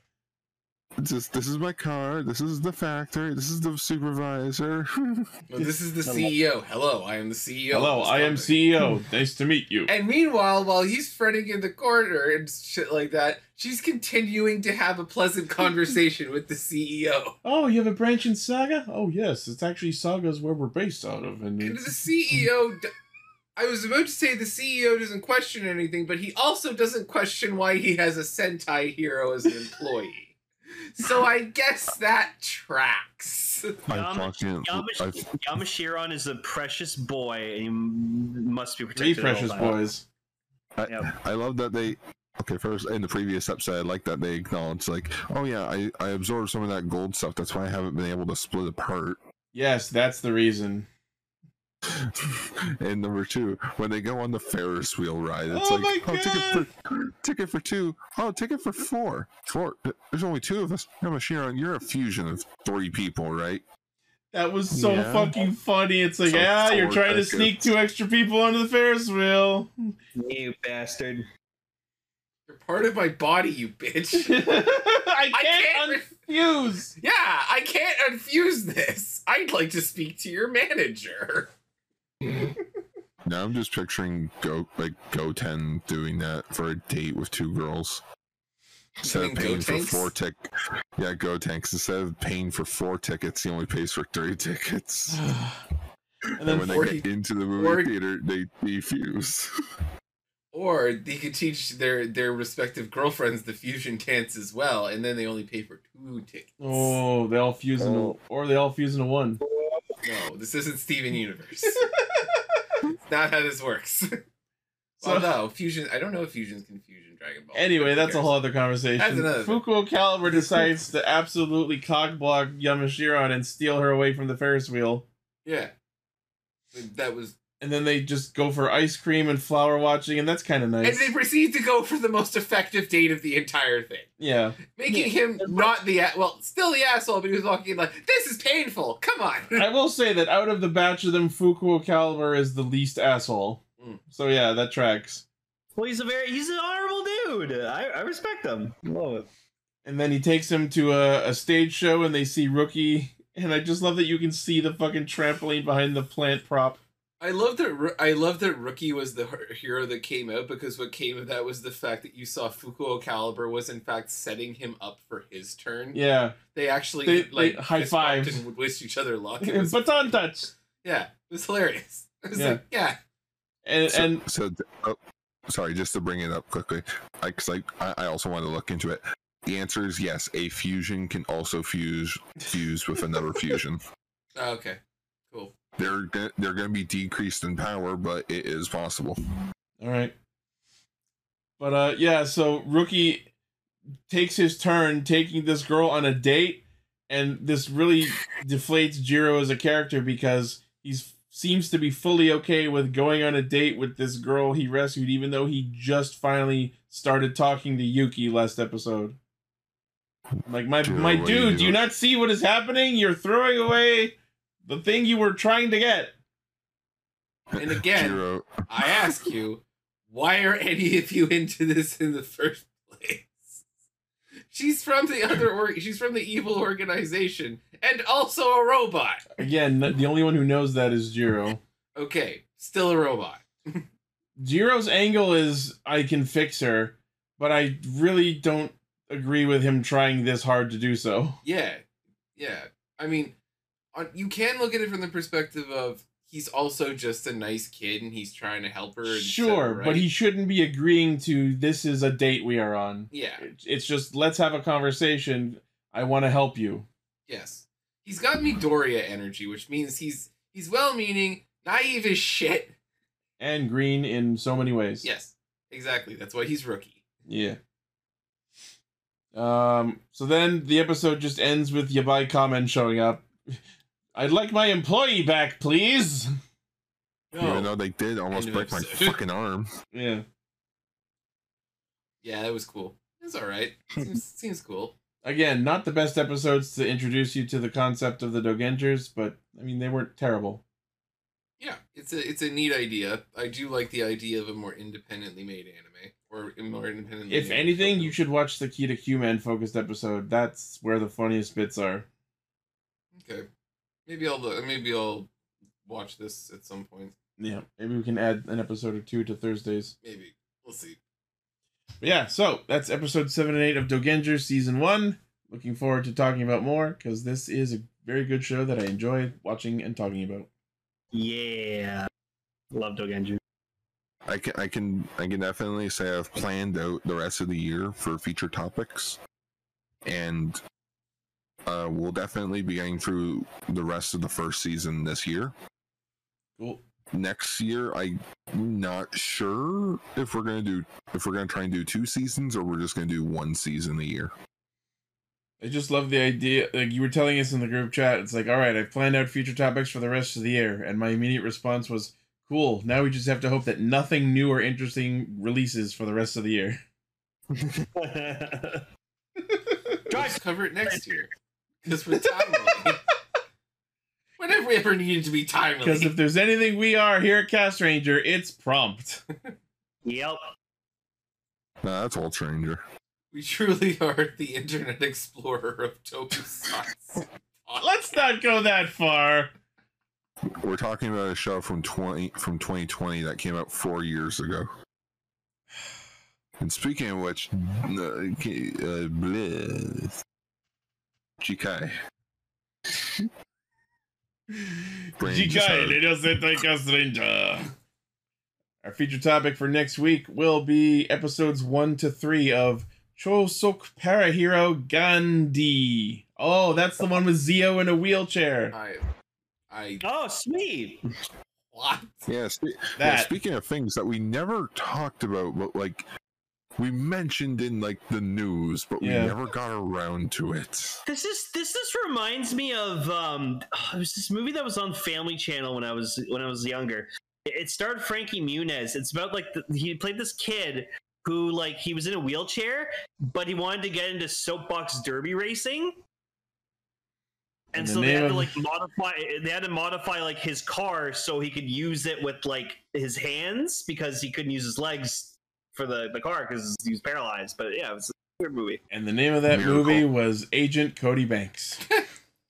This is my car. This is the factory. This is the supervisor. Well, this is the CEO. Hello, I am the CEO. Hello, I am CEO. Nice to meet you. And meanwhile, while he's fretting in the corner and shit like that, she's continuing to have a pleasant conversation with the CEO. Oh, you have a branch in Saga? Oh, yes. It's actually Saga's where we're based out of. And the CEO... I was about to say the CEO doesn't question anything, but he also doesn't question why he has a Sentai hero as an employee. So I guess that tracks. Yamashiron is a precious boy, and he must be protected. 3 precious boys. I love that they... Okay, first, in the previous episode, I like that they acknowledged, like, oh yeah, I absorbed some of that gold stuff, that's why I haven't been able to split apart. Yes, that's the reason. And number 2, when they go on the Ferris wheel ride, it's ticket for 2. Oh, ticket for 4. There's only 2 of us. Yamashiron, you're a fusion of 3 people, right? That was so fucking funny. It's like, you're trying to sneak 2 extra people onto the Ferris wheel. You bastard. You're part of my body, you bitch. I can't unfuse. Yeah, I can't unfuse this. I'd like to speak to your manager. Now I'm just picturing Goten doing that for a date with 2 girls. Instead of paying for 4 tickets. Yeah, Gotenks. Instead of paying for 4 tickets, he only pays for 3 tickets. And then when they get into the movie theater, they defuse. Or they could teach their respective girlfriends the fusion dance as well, and then they only pay for 2 tickets. Oh, they all fuse into, or they all fuse into one. No, this isn't Steven Universe. It's not how this works. So, no, fusion. I don't know if fusions can fusion Dragon Ball. Anyway, that's a whole other conversation. That's another Fukuo Caliber decides to absolutely cockblock Yamashiro and steal her away from the Ferris wheel. Yeah, that was. And then they just go for ice cream and flower watching, and that's kind of nice. And they proceed to go for the most effective date of the entire thing. Yeah. Making him not the... Well, still the asshole, but he was walking in like, this is painful, come on! I will say that out of the batch of them, Fukuo Caliber is the least asshole. So yeah, that tracks. Well, he's an honorable dude. I respect him. Love it. And then he takes him to a stage show, and they see Rookie, and I just love that you can see the fucking trampoline behind the plant prop. I love that Rookie was the hero that came out, because what came of that was the fact that you saw Fukuo Caliber was in fact setting him up for his turn. Yeah. They actually they high fived and would wish each other luck. Baton touch. Yeah, it was hilarious. It was sorry, just to bring it up quickly, because I also want to look into it. The answer is yes. A fusion can also fuse with another fusion. Oh, okay, cool. They're gonna be decreased in power, but it is possible. All right. But yeah, so Rookie takes his turn taking this girl on a date, and this really deflates Jiro as a character because he seems to be fully okay with going on a date with this girl he rescued, even though he just finally started talking to Yuki last episode. Like, my dude, do you not see what is happening? You're throwing away the thing you were trying to get. And again, I ask you, why are any of you into this in the first place? She's from she's from the evil organization, and also a robot. Again, the only one who knows that is Jiro. Okay, still a robot. Jiro's angle is, I can fix her, but I really don't agree with him trying this hard to do so. Yeah. I mean, you can look at it from the perspective of he's also just a nice kid and he's trying to help her. Sure, right. But he shouldn't be agreeing to this is a date we are on. Yeah. It's just, let's have a conversation. I want to help you. Yes. He's got Midoriya energy, which means he's well-meaning, naive as shit. And green in so many ways. Yes, exactly. That's why he's Rookie. Yeah. So then the episode just ends with Yabai Kamen showing up. I'd like my employee back, please. Even though they did almost break my fucking arm. Yeah. Yeah, that was cool. It's alright. Seems cool. Again, not the best episodes to introduce you to the concept of the Dogengers, but, I mean, they weren't terrible. Yeah, it's a neat idea. I do like the idea of a more independently made anime. Or more independently If anything, you should watch the Kita Q-Man focused episode. That's where the funniest bits are. Okay. Maybe I'll watch this at some point. Yeah, maybe we can add an episode or 2 to Thursdays. Maybe. We'll see. But yeah, so that's episode 7 and 8 of Dogengers Season 1. Looking forward to talking about more, because this is a very good show that I enjoy watching and talking about. Yeah. Love Dogengers. I can definitely say I've planned out the rest of the year for feature topics. And we'll definitely be getting through the rest of the first season this year. Cool. Next year, I'm not sure if we're gonna try and do 2 seasons or we're just gonna do 1 season a year. I just love the idea. Like, you were telling us in the group chat, it's like, all right, I've planned out future topics for the rest of the year, and my immediate response was, cool. Now we just have to hope that nothing new or interesting releases for the rest of the year. Let's cover it next year. Because we're timely. ever needed to be timely. Because if there's anything we are here at Castranger, it's prompt. Yep. Nah, that's Ultra Ranger. We truly are the Internet Explorer of tokusatsu. Let's not go that far. We're talking about a show from 2020 that came out 4 years ago. And speaking of which, Jikai. Jikai de los Sentai Castranger. Our feature topic for next week will be episodes 1 to 3 of Chosok Parahero Gandhi. Oh, that's the one with Zio in a wheelchair. Oh, sweet. What? Yeah, speaking of things that we never talked about, but like we mentioned in like the news, but we never got around to it. This reminds me of it was this movie that was on Family Channel when I was younger. It starred Frankie Muniz. It's about like he played this kid who like he was in a wheelchair, but he wanted to get into soapbox derby racing. And so they had to modify like his car so he could use it with like his hands because he couldn't use his legs for the car because he was paralyzed. But yeah, it was a weird movie. And the name of that movie was Agent Cody Banks.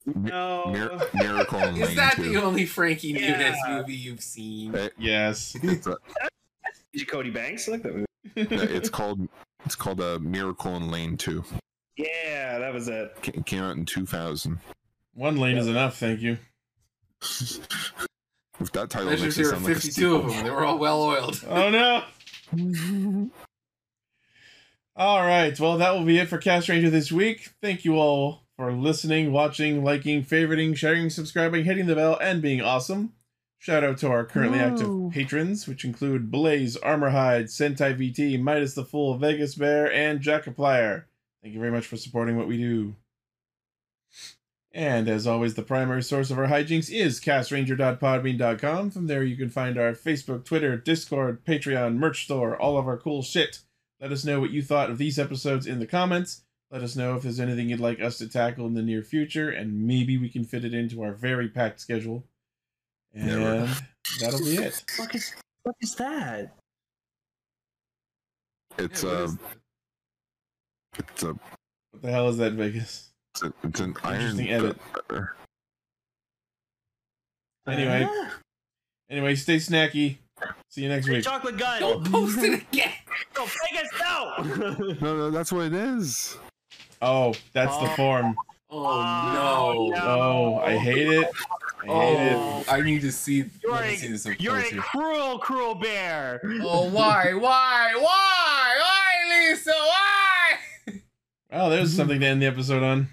No. Miracle in Lane 2. Is that the only Frankie Muniz movie you've seen? Yes. Agent Cody Banks? I like that movie. It's called Miracle in Lane 2. Yeah, that was it. Came out in 2000. One lane is enough, thank you. If that title Measures makes it here are sound like 52 of them. They were all well oiled. Oh no! All right, well that will be it for Castranger this week. Thank you all for listening, watching, liking, favoriting, sharing, subscribing, hitting the bell, and being awesome. Shout out to our currently active patrons, which include Blaze, Armorhide, Sentai VT, Midas the Fool, Vegas Bear, and Jackaplier. Thank you very much for supporting what we do. And as always, the primary source of our hijinks is castranger.podbean.com. From there you can find our Facebook, Twitter, Discord, Patreon, merch store, all of our cool shit. Let us know what you thought of these episodes in the comments. Let us know if there's anything you'd like us to tackle in the near future, and maybe we can fit it into our very packed schedule. And that'll be it. What is that? It's what the hell is that, Vegas? It's an Interesting iron. Edit. Anyway, stay snacky. See you next week. Chocolate gun. Don't post it again. No, Vegas, no. No, that's what it is. Oh, that's the form. Oh no! Oh, I hate it. I need to see. You're a cruel bear. Oh, why, Lisa? Why? Oh, there's something to end the episode on.